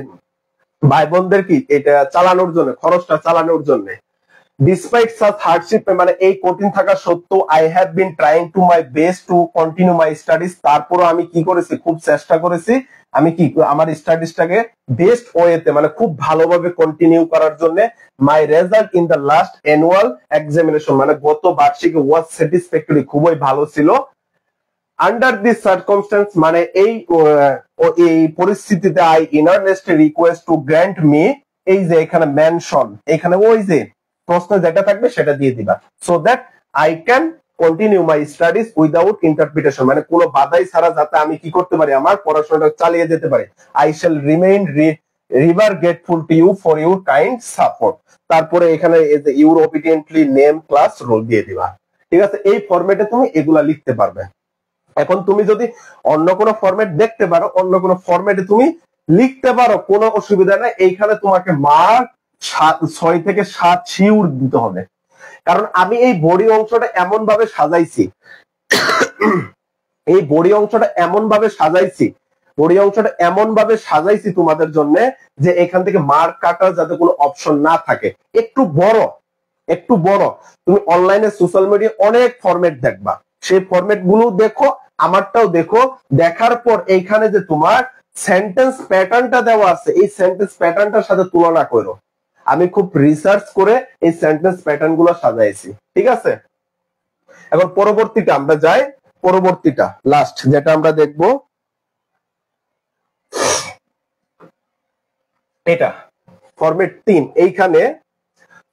S1: ভাই বোনদের কি এটা চালানোর জন্য, খরচটা চালানোর জন্য। ডিসপাইট সাচ হার্ডশিপ, মানে এই কঠিন থাকা সত্ত্বেও I have been trying to my best to continue my studies, তারপরও আমি কি করেছি, খুব চেষ্টা করেছি আমি কি আমার স্টাডিজটাকে বেস্ট ওয়েতে মানে খুব ভালোভাবে কন্টিনিউ করার জন্য। মাই result in the last annual examination, মানে গত বার্ষিকী ওয়াজ স্যাটিসফ্যাক্টরি, খুবই ভালো ছিল। আন্ডার দিস সার্কমস্টেন্স, মানে এই পরিস্থিতিতে I earnestly request to grant me, এই যে এখানে মেনশন, এখানে ওই যে প্রশ্ন যেটা থাকবে সেটা দিয়ে দিবা, so that I can continue my studies without interpretation, মানে কোনো বাধাই ছাড়া যাতে আমি কি করতে পারি, আমার পড়াশোনাটা চালিয়ে যেতে পারি। I shall remain ever grateful to you for your kind support. তারপরে এখানে your obediently name class roll দিয়ে দিবা। ঠিক আছে, এই ফরম্যাটে তুমি এগুলা লিখতে পারবে। এখন তুমি যদি অন্য কোনো ফরম্যাট দেখতে পারো, অন্য কোনো ফরম্যাটে তুমি লিখতে পারো, কোনো অসুবিধা নাই। এইখানে তোমাকে মার্ক 6 থেকে 7 শিওর দিতে হবে। কারণ আমি এই বডি অংশটা এমন ভাবে সাজাইছি, এই বডি অংশটা এমন ভাবে সাজাইছি, বডি অংশটা এমন ভাবে সাজাইছি তোমাদের জন্য যে এখান থেকে মার্ক কাটার যাতে কোনো অপশন না থাকে। একটু বড়, একটু বড়। তুমি অনলাইনে সোশ্যাল মিডিয়া অনেক ফরম্যাট দেখবা, সেই ফরম্যাট গুলো দেখো, আমারটাও দেখো। দেখার পর এইখানে যে তোমার সেন্টেন্স প্যাটার্নটা দেওয়া আছে, এই সেন্টেন্স প্যাটার্নটার সাথে তুলনা করো। আমি খুব রিসার্চ করে এই সেন্টেন্স প্যাটার্ন গুলো সাজাইছি, ঠিক আছে? এখন পরবর্তীটা আমরা যাই, পরবর্তীটা লাস্ট যেটা আমরা দেখব এটা ফরম্যাট 3। এইখানে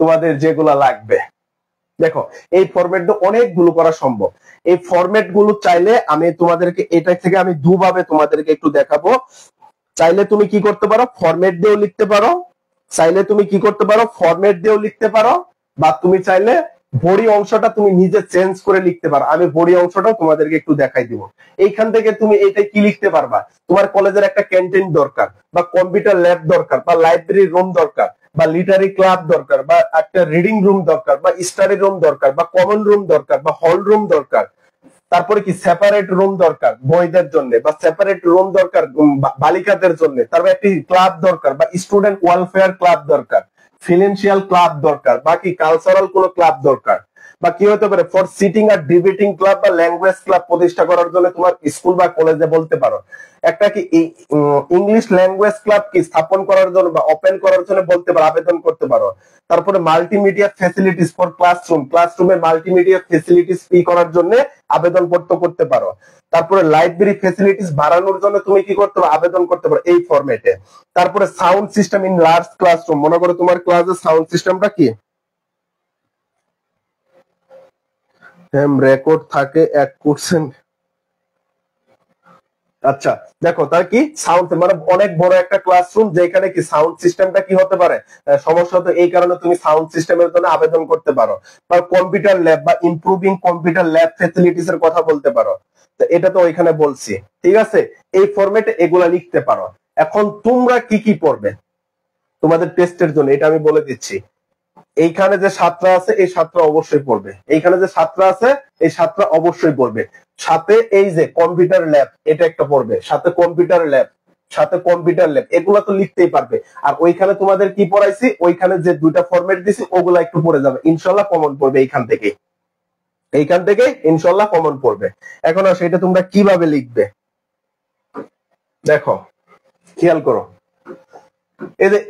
S1: তোমাদের যেগুলা লাগবে, দেখো এই ফরম্যাট অনেকগুলো করা সম্ভব। এই ফরম্যাট গুলো চাইলে আমি তোমাদেরকে এটা থেকে আমি দুভাবে তোমাদেরকে একটু দেখাবো। চাইলে তুমি কি করতে পারো, ফরম্যাট দিয়েও লিখতে পারো। চাইলে তুমি কি করতে পারো, ফরম্যাট দিয়েও লিখতে পারো, বা তুমি চাইলে বডি অংশটা তুমি নিজে চেঞ্জ করে লিখতে পারো। আমি বডি অংশটা তোমাদেরকে একটু দেখাই দিব। এইখান থেকে তুমি এটা কি লিখতে পারবা, তোমার কলেজের একটা ক্যান্টিন দরকার, বা কম্পিউটার ল্যাব দরকার, বা লাইব্রেরি রুম দরকার, বা লিটারি ক্লাব দরকার, বা একটা রিডিং রুম দরকার, বা স্টাডি রুম দরকার, বা কমন রুম দরকার, বা হল রুম দরকার। তারপরে কি সেপারেট রুম দরকার বয়দের জন্য, বা সেপারেট রুম দরকার বালিকাদের জন্য। তারপরে একটি ক্লাব দরকার, বা স্টুডেন্ট ওয়েলফেয়ার ক্লাব দরকার, ফিনান্সিয়াল ক্লাব দরকার, বা কি কালচারাল কোনো ক্লাব দরকার, বা কি হতে পারে for setting or debating club বা ল্যাঙ্গুয়েজ ক্লাব প্রতিষ্ঠা করার জন্য তোমার স্কুল বা কলেজে বলতে পারো। একটা কি ইংলিশ ল্যাঙ্গুয়েজ ক্লাব কি স্থাপন করার জন্য বা ওপেন করার জন্য বলতে পারো, আবেদন করতে পারো। তারপরে মাল্টিমিডিয়া ফ্যাসিলিটিস ফর ক্লাসরুম, ক্লাসরুমে মাল্টিমিডিয়া ফ্যাসিলিটিস করার জন্য আবেদন করতে পারো। তারপরে লাইব্রেরি ফ্যাসিলিটিস বাড়ানোর জন্য তুমি কি করতে পারো, আবেদন করতে পারো এই ফরম্যাটে। তারপরে sound system in large classroom, মনে করো তোমার ক্লাসের সাউন্ড সিস্টেমটা কি রেকর্ড থাকে 1%। আচ্ছা দেখো তার কি সাউন্ড, মানে অনেক বড় একটা ক্লাসরুম যেখানে কি সাউন্ড সিস্টেমটা কি হতে পারে সমস্যা হতো, এই কারণে তুমি সাউন্ড সিস্টেমের জন্য আবেদন করতে পারো। বা কম্পিউটার ল্যাব বা ইমপ্রুভিং কম্পিউটার ল্যাব ফ্যাসিলিটিস এর কথা বলতে পারো। তো এটা তো ওইখানে বলছি, ঠিক আছে? এই ফরম্যাটে এগুলা লিখতে পারো। এখন তোমরা কি কি পড়বে তোমাদের টেস্টের জন্য এটা আমি বলে দিচ্ছি। এইখানে যে সাতটা আছে এই সাতটা অবশ্যই পড়বে, এইখানে যে সাতটা আছে এই সাতটা অবশ্যই পড়বে। সাথে এই যে কম্পিউটার ল্যাব এটা একটা পড়বে, সাথে কম্পিউটার ল্যাব, সাথে কম্পিউটার ল্যাব, এগুলা তো লিখতেই পারবে। আর ওইখানে তোমাদের কি পড়াইছি, ওইখানে যে দুইটা ফরম্যাট দিছি ওগুলা একটু পড়ে যাবে, ইনশাল্লাহ কমন পড়বে এইখান থেকে, এইখান থেকে ইনশাল্লাহ কমন পড়বে। এখন সেটা তোমরা কিভাবে লিখবে দেখো, খেয়াল করো। এই যে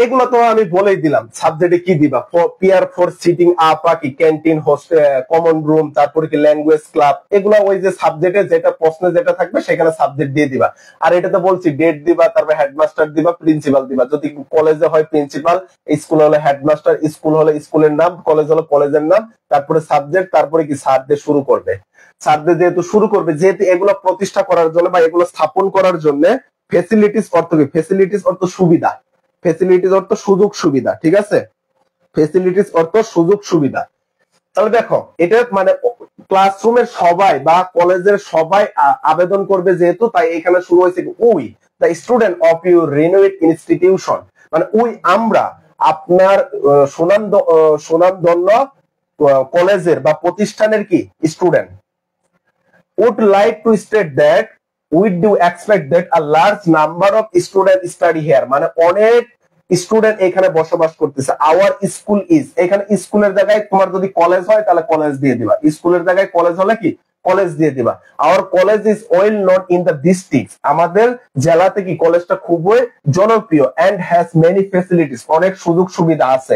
S1: এগুলো তো আমি বলেই দিলাম, সাবজেক্টে কি দিবা, পিয়ার ফর সিটিং আপ, কি ক্যান্টিন, হোস্টেল, কমন রুম, তারপরে কি ল্যাঙ্গুয়েজ ক্লাব, এগুলা ওই যে সাবজেক্টে যেটা প্রশ্নে যেটা থাকবে সেখানে সাবজেক্ট দিয়ে দিবা। আর এটা তো বলছি ডেট দিবা, তারপরে হেডমাস্টার দিবা, প্রিন্সিপাল দিবা। যদি কলেজে হয় প্রিন্সিপাল, স্কুল হলে হেডমাস্টার, স্কুল হলে স্কুলের নাম, কলেজ হলে কলেজের নাম, তারপরে সাবজেক্ট, তারপরে কি স্যার দিয়ে শুরু করবে। স্যার দিয়ে যেহেতু শুরু করবে, যেহেতু এগুলো প্রতিষ্ঠা করার জন্য বা এগুলো স্থাপন করার জন্য ফেসিলিটিস অর্থ কি, ফেসিলিটিস অর্থ সুবিধা, ফেসিলিটিস অর্থ সুযোগ সুবিধা, ঠিক আছে? ফেসিলিটিস অর্থ সুযোগ সুবিধা। তাহলে দেখো এটা মানে ক্লাসরুমের সবাই বা কলেজের সবাই আবেদন করবে যেহেতু, তাই এখানে শুরু হয়েছে we the student of your renowned institution, মানে উই আমরা আপনার সুনামধন্য কলেজের বা প্রতিষ্ঠানের কি student would like to state that we do expect that a large number of students study here, মানে অনেক স্টুডেন্ট এখানে বসবাস করতেছে। আওয়ার স্কুল ইজ, এখানে স্কুলের জায়গায় তোমার যদি কলেজ হয় তাহলে কলেজ দিয়ে দিবা, স্কুলের জায়গায় কলেজ হলে কি কলেজ দিয়ে দিবা। Our college is well not in the district, আমাদের জেলাতে কি কলেজটা খুবই জনপ্রিয়, এন্ড হ্যাজ মেনি ফ্যাসিলিটিস, অনেক সুযোগ সুবিধা আছে।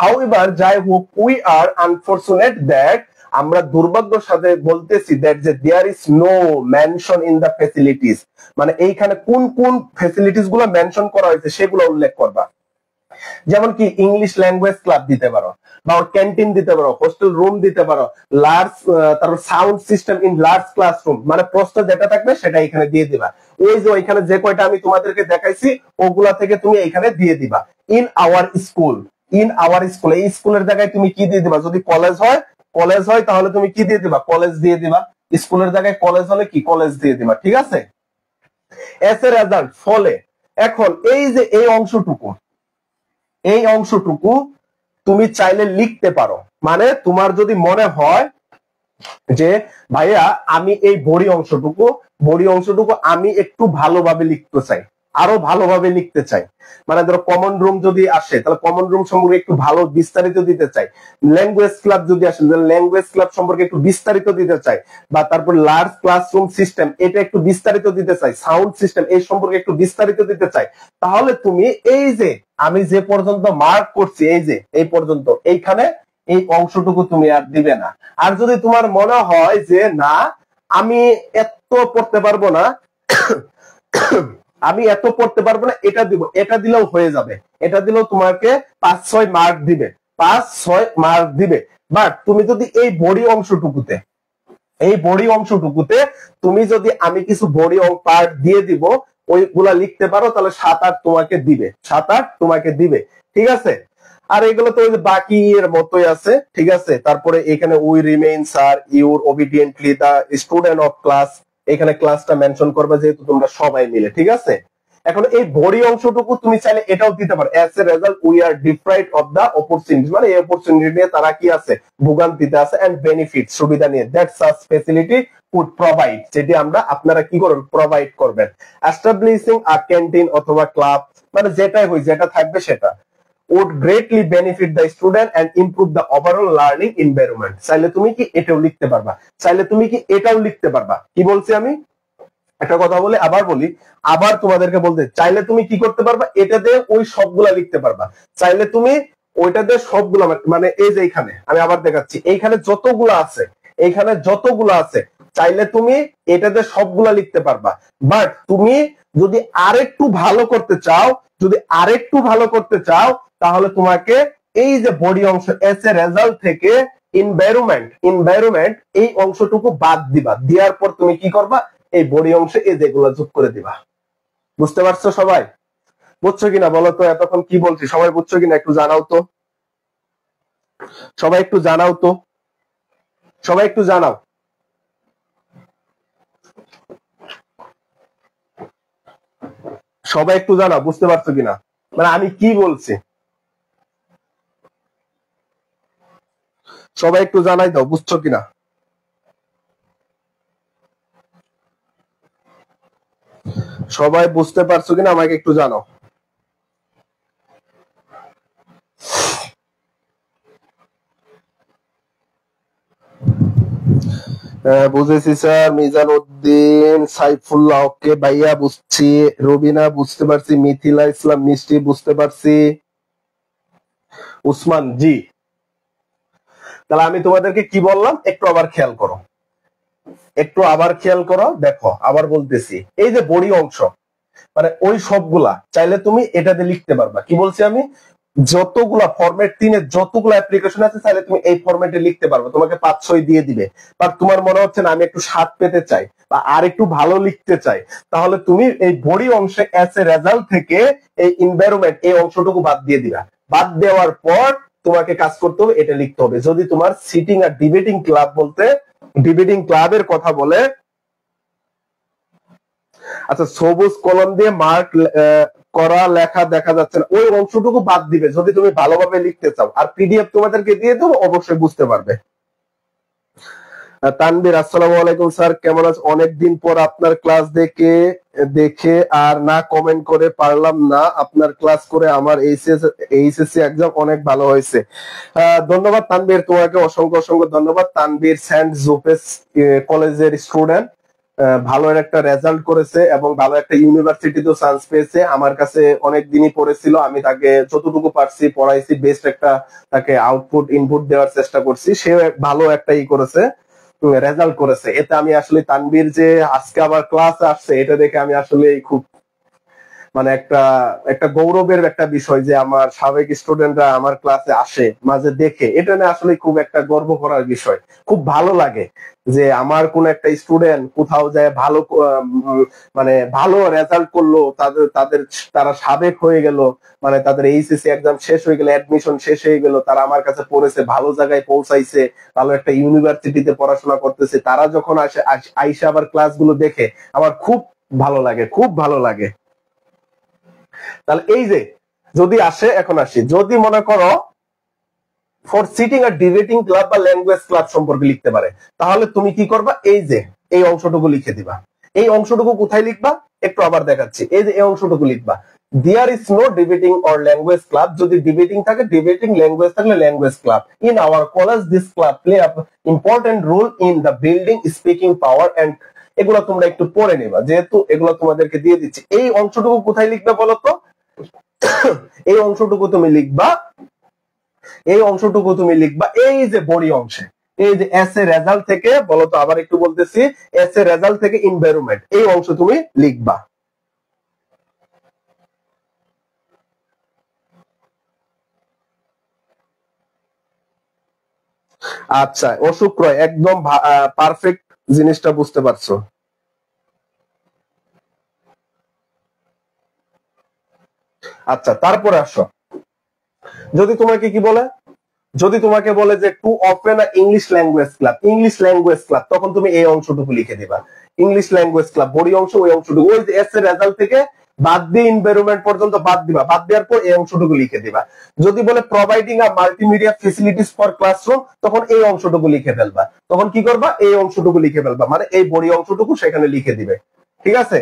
S1: হাউএভার যাই হোক, উই আর আনফরচুনেট দ্যাট, আমরা দুর্ভাগ্যের সাথে বলতেছি দ্যাট যে there is no mention in the facilities, মানে এইখানে কোন কোন ফ্যাসিলিটিস গুলো মেনশন করা হয়েছে সেগুলো উল্লেখ করবা। যেমন কি ইংলিশ ল্যাঙ্গুয়েজ ক্লাব দিতে পারো, বা ক্যান্টিন দিতে পারো, হোস্টেল রুম দিতে পারো, লার্জ, তারপর sound system in large classroom, মানে প্রশ্ন যেটা থাকবে সেটা এখানে দিয়ে দিবা। ওই যে ওইখানে যে কয়টা আমি তোমাদেরকে দেখাইছি ওগুলা থেকে তুমি এখানে দিয়ে দিবা। In our school, in our school, এই স্কুলের জায়গায় তুমি কি দিয়ে দিবা, যদি কলেজ হয় তাহলে তুমি কি দিয়ে দিবা, কলেজ দিয়ে দিবা। স্কুলের জায়গায় কলেজ হলে কি কলেজ দিয়ে দিবা, ঠিক আছে। এস এ রেজাল্ট ফলে এখন এই যে এই অংশটুকু তুমি চাইলে লিখতে পারো। মানে তোমার যদি মনে হয় যে ভাইয়া আমি এই বড়ি অংশটুকু আমি একটু ভালোভাবে লিখতে চাই, আরো ভালোভাবে লিখতে চাই, মানে ধরো কমন রুম যদি আসে তাহলে কমন রুম সম্পর্কে একটু ভালো বিস্তারিত দিতে চাই, ল্যাঙ্গুয়েজ ক্লাব যদি আসে ল্যাঙ্গুয়েজ ক্লাব সম্পর্কে একটু বিস্তারিত দিতে চাই, বা তারপর লার্জ ক্লাসরুম সিস্টেম এটা একটু বিস্তারিত দিতে চাই, সাউন্ড সিস্টেম এই সম্পর্কে একটু বিস্তারিত দিতে চাই, তাহলে তুমি এই যে আমি যে পর্যন্ত মার্ক করছি এই যে এই পর্যন্ত এইখানে এই অংশটুকু তুমি আর দিবে না। আর যদি তোমার মনে হয় যে না আমি এত পড়তে পারবো না এটা দিব, এটা দিলেও হয়ে যাবে, এটা দিলেও তোমাকে 5-6 মার্ক দিবে, 5-6 মার্ক দিবে। বাট তুমি যদি এই বডি অংশটুকুতে তুমি যদি আমি কিছু বডি পার্ট দিয়ে দিব ওইগুলা লিখতে পারো তাহলে 7-8 তোমাকে দিবে, ঠিক আছে। আর এগুলো তো বাকি এর মতোই আছে, ঠিক আছে। তারপরে এখানে we remains are your obediently the student of class, এখানে ক্লাসটা মেনশন করবে যেহেতু তোমরা সবাই মিলে, ঠিক আছে। এখন এই বডি অংশটুকু তুমি চাইলে এটাও দিতে পারো, as a result we are deprived of the opportunity, মানে এই অপরচুনিটি নিয়ে তারা কি আছে ভোগান্তিতে আছে, এন্ড বেনিফিট সুবিধা নিয়ে, that such facility would provide, যেটি আমরা আপনারা কি করবেন প্রোভাইড করবেন, এস্টাবলিশিং আ ক্যান্টিন অথবা ক্লাব, মানে যেটাই হই যেটা থাকবে সেটা would greatly benefit the student and improve the overall learning environment। চাইলে তুমি কি এটাও লিখতে পারবা, চাইলে তুমি কি এটাও লিখতে পারবা। কি বলছি আমি একটা কথা বলে আবার তোমাদেরকে বলতে, চাইলে তুমি কি করতে পারবা এটাতে ওই সবগুলা লিখতে পারবা, চাইলে তুমি ওইটাতে সবগুলা, মানে এই যে এইখানে আমি আবার দেখাচ্ছি এইখানে যতগুলা আছে চাইলে তুমি এটাতে সবগুলা লিখতে পারবা। বাট তুমি যদি আরেকটু ভালো করতে চাও তাহলে তোমাকে এই যে বডি অংশ এস এ রেজাল্ট থেকে এনভায়রনমেন্ট এই অংশটুকু বাদ দিবা, দেওয়ার পর তুমি কি করবা এই বডি অংশে এই যেগুলো যোগ করে দিবা। বুঝতে পারছো সবাই? বুঝছো কিনা বলো তো, এতক্ষণ কি বলছি সবাই বুঝছো কিনা একটু জানাও তো, সবাই একটু জানাও। বুঝতে পারছো কিনা, মানে আমি কি বলছি সবাই একটু জানাই দাও বুঝছো কিনা। সবাই বুঝতে পারছো কিনা আমাকে একটু জানাও। বুঝেছি স্যার। মিজান উদ্দিন, সাইফুল্লাহ ওকে ভাইয়া বুঝছি, রবিনা বুঝতে পারছি, মিথিলা ইসলাম মিষ্টি বুঝতে পারছি, উসমান জি। তাহলে আমি তোমাদেরকে কি বললাম একটু আবার খেয়াল করো, দেখো আবার বলতেছি এই যে বডি অংশ মানে ওই সবগুলা চাইলে তুমি এটাতে লিখতে পারবা। কি বলছি আমি, যতগুলা ফরম্যাট 3 এর যতগুলা অ্যাপ্লিকেশন আছে চাইলে তুমি এই ফরম্যাটে লিখতে পারবে, তোমাকে 5-6 দিয়ে দিবে। আর তোমার মনে হচ্ছে না আমি একটু 7 পেতে চাই বা আর একটু ভালো লিখতে চাই, তাহলে তুমি এই বডি অংশে এস এ রেজাল্ট থেকে এই এনভায়রনমেন্ট এই অংশটুকু বাদ দিয়ে দিবা। বাদ দেওয়ার পর তোমাকে কাজ করতে হবে, এটা লিখতে হবে। যদি তোমার সিটিং আর ডিবেটিং ক্লাবের কথা বলে, আচ্ছা সবুজ কলম দিয়ে মার্ক করা লেখা দেখা যাচ্ছে না, ওই অংশটুকু বাদ দিবে যদি তুমি ভালোভাবে লিখতে চাও। আর পিডিএফ তোমাদেরকে দিয়ে দেবো, অবশ্যই বুঝতে পারবে। তানবীর, আসসালামু আলাইকুম স্যার, কেমন আছেন? অনেকদিন পর আপনার ক্লাস দেখে আর না কমেন্ট করে পারলাম না। আপনার ক্লাস করে আমার এইচএসসি এক্সাম অনেক ভালো হয়েছে। ধন্যবাদ তানবীর, তোমাকে অসংখ্য ধন্যবাদ। তানবীর সেন্ট জোসেফ কলেজের স্টুডেন্ট, ভালো একটা রেজাল্ট করেছে এবং ভালো একটা ইউনিভার্সিটিতেও চান্স পেয়েছে। আমার কাছে অনেক দিনই পড়েছিল, আমি তাকে যতটুকু পারছি পড়াইছি, বেস্ট একটা তাকে ইনপুট দেওয়ার চেষ্টা করছি। সে ভালো একটা করেছে, রেজাল্ট করেছে। এতে আমি আসলে তানবীর যে আজকে আবার ক্লাসে আসছে এটা দেখে আমি আসলে খুব মানে একটা একটা গৌরবের একটা বিষয় যে আমার সাবেক স্টুডেন্টরা আমার ক্লাসে আসে মাঝে দেখে, এটা নিয়ে আসলে খুব একটা গর্ব করার বিষয়। খুব ভালো লাগে যে আমার কোন একটা স্টুডেন্ট কোথাও যায় ভালো মানে ভালো রেজাল্ট করলো, তারা সাবেক হয়ে গেল, মানে তাদের এইচএসসি এক্সাম শেষ হয়ে গেল, অ্যাডমিশন শেষ হয়ে গেল, তারা আমার কাছে পড়েছে, ভালো জায়গায় পৌঁছাইছে, ভালো একটা ইউনিভার্সিটিতে পড়াশোনা করতেছে, তারা যখন আইসা আবার ক্লাসগুলো দেখে আমার খুব ভালো লাগে, খুব ভালো লাগে। তাহলে এই যে যদি আসে, এখন আসি, যদি মনে করো for setting or debating club বা ল্যাঙ্গুয়েজ ক্লাব সম্পর্কে লিখতে পারে, তাহলে তুমি কি করবা? এই যে এই অংশটুকু লিখে দিবা। এই অংশটুকু কোথায় লিখবা একটু আবার দেখাচ্ছি। এই যে এই অংশটুকু লিখবা, there is no debating or language club. যদি ডিবেটিং থাকে ডিবেটিং, ল্যাঙ্গুয়েজ থাকলে language club. In our college this club play a important role in the building speaking power and, এগুলো তোমরা একটু পড়ে নিবা যেহেতু এগুলো তোমাদেরকে দিয়ে দিচ্ছি। এই অংশটুকু কোথায় লিখবে বলো তো? এই অংশটুকু তুমি লিখবা, এই অংশটুকু তুমি লিখবা এই যে বডি অংশে, এই যে এস এ রেজাল্ট থেকে, বলতো আবার একটু বলতেছি, এস এ রেজাল্ট থেকে এনভায়রনমেন্ট, এই অংশ তুমি লিখবা। আচ্ছা অশোক রয়, একদম পারফেক্ট জিনিসটা বুঝতে পারছো। আচ্ছা তারপরে আসো, যদি তোমাকে কি বলে, যদি তোমাকে বলে যে to open a English language club, English language club, তখন তুমি এই অংশটুকু লিখে দিবা। ইংলিশ ল্যাঙ্গুয়েজ ক্লাব বডি অংশ, ওই অংশটুকু, ওই যে এস এর রেজাল্ট থেকে বাদ দিয়ে এনভায়রনমেন্ট পর্যন্ত বাদ দিবা, বাদ দেওয়ার পর এই অংশটুকু লিখে দিবা। যদি বলে providing a multimedia facilities for classroom, তখন এই অংশটুকু লিখে ফেলবা। তখন কি করবা? এই অংশটুকু লিখে ফেলবা, মানে এই বডি অংশটুকু সেখানে লিখে দিবে। ঠিক আছে?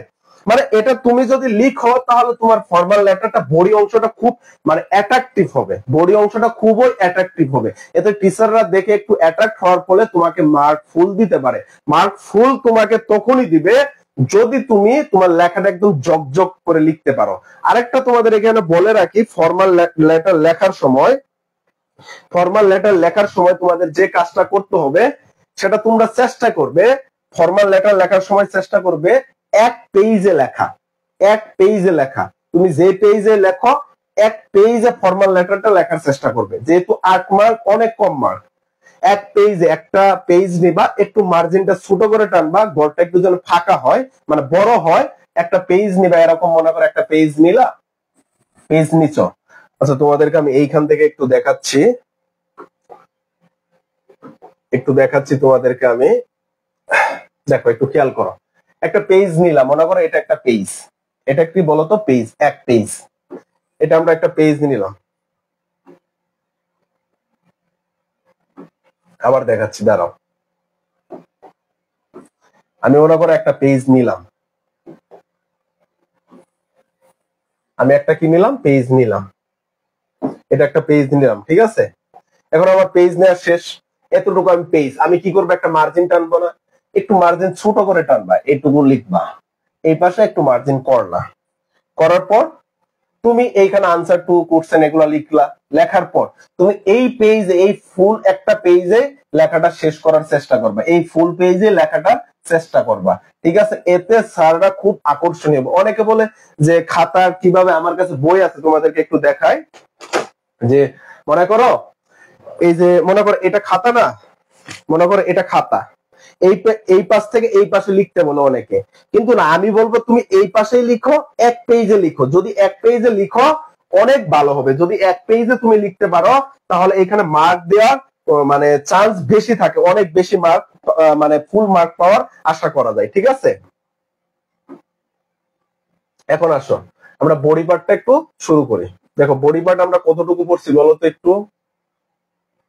S1: মানে এটা তুমি যদি লিখো তাহলে তোমার ফর্মাল লেটারটা বডি অংশটা খুব মানে অ্যাট্রাকটিভ হবে, বডি অংশটা খুবই অ্যাট্রাকটিভ হবে। এতে টিচাররা দেখে একটু অ্যাট্রাক্ট হওয়ার ফলে তোমাকে মার্ক ফুল দিতে পারে। মার্ক ফুল তোমাকে তখনই দিবে যদি তুমি তোমার লেখাটা একদম জকজক করে লিখতে পারো। আরেকটা তোমাদের এখানে বলে রাখি, ফর্মাল লেটার লেখার সময়, ফর্মাল লেটার লেখার সময় তোমাদের যে কাজটা করতে হবে সেটা তোমরা চেষ্টা করবে, ফর্মাল লেটার লেখার সময় চেষ্টা করবে এক পেজে লেখা, এক পেজে লেখা। তুমি যে পেজে লেখো এক পেজে ফর্মাল লেটারটা লেখার চেষ্টা করবে, যেহেতু 8 মার্ক অনেক কম মার্ক। এক পেজে একটা পেজ নিবা, একটু মার্জিনটা ছোট করে টানবা, ঘরটা একটু যেন ফাঁকা হয়, মানে বড় হয়। একটা পেজ নিবা, এরকম মনে করে একটা পেজ নিলা, পেজ নিচ। আচ্ছা তোমাদেরকে আমি এইখান থেকে একটু দেখাচ্ছি, একটু দেখাচ্ছি তোমাদেরকে আমি, দেখো একটু খেয়াল করো। একটা পেজ নিলাম, মনে করো এটা একটা পেজ, এটা কি বলতো? পেজ, এক পেজ। এটা আমরা একটা পেজ নিলাম, আবার দেখাচ্ছি দাঁড়াও। আমি মনে করো একটা পেজ নিলাম, আমি একটা কি নিলাম? পেজ নিলাম, এটা একটা পেজ নিলাম। ঠিক আছে? এখন আমার পেজ নেওয়া শেষ, এতটুকু আমি পেজ, আমি কি করবো? একটা মার্জিন টানবো না? একটু মার্জিন ছোট করে টানবা, এইটুকু লিখবা, এই পাশে একটু মার্জিন করলা, করার পর তুমি এইখানে আনসার টু কোশ্চেন এগুলো লিখলা। লেখার পর তুমি এই পেজে, এই ফুল একটা পেজে লেখাটা শেষ করার চেষ্টা করবা, এই ফুল পেজে লেখাটা চেষ্টা করবা। ঠিক আছে? এতে স্যাররা খুব আকর্ষণীয়। অনেকে বলে যে খাতা কিভাবে, আমার কাছে বই আছে তোমাদেরকে একটু দেখাই। যে মনে করো এই যে মনে করো এটা খাতা না, মনে করো এটা খাতা, এই পাশ থেকে এই পাশে লিখতে বলো অনেকে, কিন্তু না, আমি বলবো তুমি এই পাশেই লিখো, এক পেজে লিখো। যদি এক পেজে লিখো অনেক ভালো হবে। যদি এক পেজে তুমি লিখতে পারো তাহলে এখানে মার্ক দেওয়ার মানে চান্স বেশি থাকে, অনেক বেশি মার্ক, মানে ফুল মার্ক পাওয়ার আশা করা যায়। ঠিক আছে? এখন আসো আমরা বডি পার্টটা একটু শুরু করি। দেখো বডি পার্ট আমরা কতটুকু পড়ছি বলো তো একটু,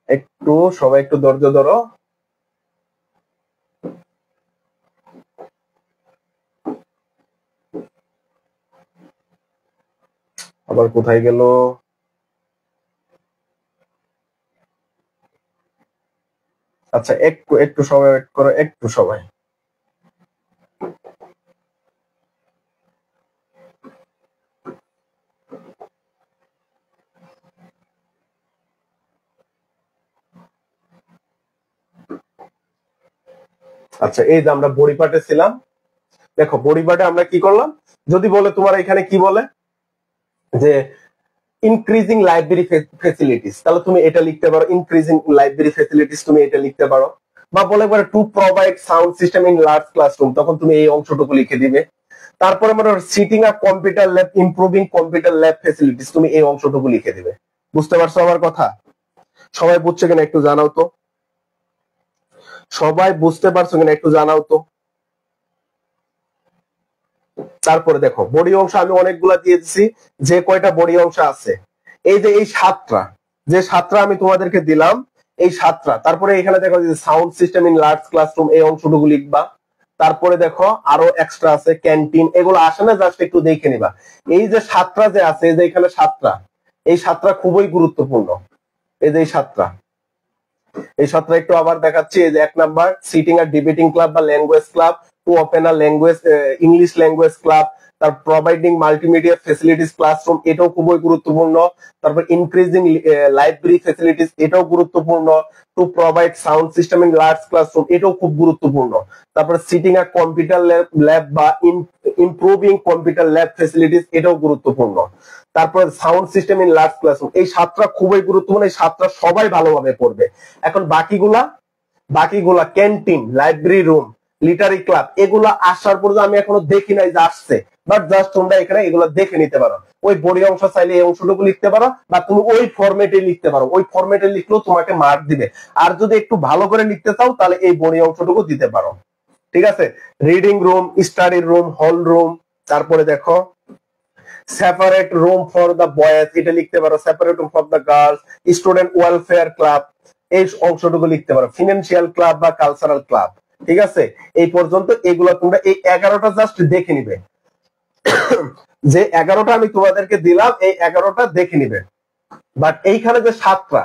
S1: একটু সবাই একটু ধৈর্য ধরো। আবার কোথায় গেল? আচ্ছা একটু একটু সময় ওয়েট করো, একটু সময়। আচ্ছা এই যে আমরা বডি পার্টে ছিলাম, দেখো বডি পার্টে আমরা কি করলাম? যদি বলে তোমার এখানে কি বলে যে ইনক্রিজিং লাইব্রেরি ফেসিলিটিস, তাহলে তুমি এটা লিখতে পারো, ইনক্রিজিং লাইব্রেরি ফেসিলিটিস তুমি এটা লিখতে পারো। বা বলে পরে to provide sound system in large classroom, তখন তুমি এই অংশটুকু লিখে দিবে। তারপরে মনে হয় setting a computer lab, improving computer lab facilities, তুমি এই অংশটুকু লিখে দিবে। বুঝতে পারছো আমার কথা? সবাই বুঝছে কিনা একটু জানাও তো, সবাই বুঝতে পারছো কিনা একটু জানাও তো। তারপরে দেখো বডি অংশ আমি অনেকগুলা দিয়ে দিচ্ছি, যে কয়টা বডি অংশ আছে এই যে এই সাতটা, যে সাতটা আমি তোমাদেরকে দিলাম এই সাতটা। তারপরে এখানে দেখো যে sound system in large classroom, এই অংশটুকু লিখবা। তারপরে দেখো আরো এক্সট্রা আছে ক্যান্টিন, এগুলো আসে না, জাস্ট একটু দেখে নিবা। এই যে সাতটা যে আছে, এই যে এখানে সাতটা, এই সাতটা খুবই গুরুত্বপূর্ণ। এই যে এই সাতটা, এই সাতটা একটু আবার দেখাচ্ছি। এই যে 1 number sitting or debating club বা language club, to open a language English language club, তার প্রোভাইডিং মাল্টিমিডিয়া ফেসিলিটিস ক্লাসরুম, এটাও খুবই গুরুত্বপূর্ণ। তারপর ইনক্রিজিং লাইব্রেরি ফেসিলিটিস, এটাও গুরুত্বপূর্ণ। Two provide sound system in large classroom, এটাও খুব গুরুত্বপূর্ণ। তারপর সিটিং আ কম্পিউটার ল্যাব বা ইমপ্রুভিং কম্পিউটার ল্যাব ফেসিলিটিস, এটাও গুরুত্বপূর্ণ। তারপর sound system in large classroom, এই সাতটা খুবই গুরুত্বপূর্ণ, এই সাতটা সবাই ভালোভাবে পড়বে। এখন বাকিগুলা canteen, library room, literary club, এগুলা আসার পর আমি এখনো দেখি নাই যে আসছে, বাট জাস্ট তোমরা এখানে এগুলো দেখে নিতে পারো। ওই বডি অংশ চাইলে এই অংশটুকু লিখতে পারো, বা তুমি ওই ফরম্যাটে লিখতে পারো, ওই ফরম্যাটে লিখলেও তোমাকে মার্ক দিবে। আর যদি একটু ভালো করে লিখতে চাও তাহলে এই বডি অংশটুকু দিতে পারো। ঠিক আছে? Reading room, study room, hall room, তারপরে দেখো separate room for the boys, এটা লিখতে পারো। Separate room for the girls, student welfare club, এই অংশটুকু লিখতে পারো। ফিনান্সিয়াল ক্লাব বা কালচারাল ক্লাব। ঠিক আছে? এই পর্যন্ত এগুলো তোমরা এই 11টা জাস্ট দেখে নিবে। যে 11টা আমি তোমাদেরকে দিলাম এই 11টা দেখে নিবে। বাট এইখানে যে সাতটা,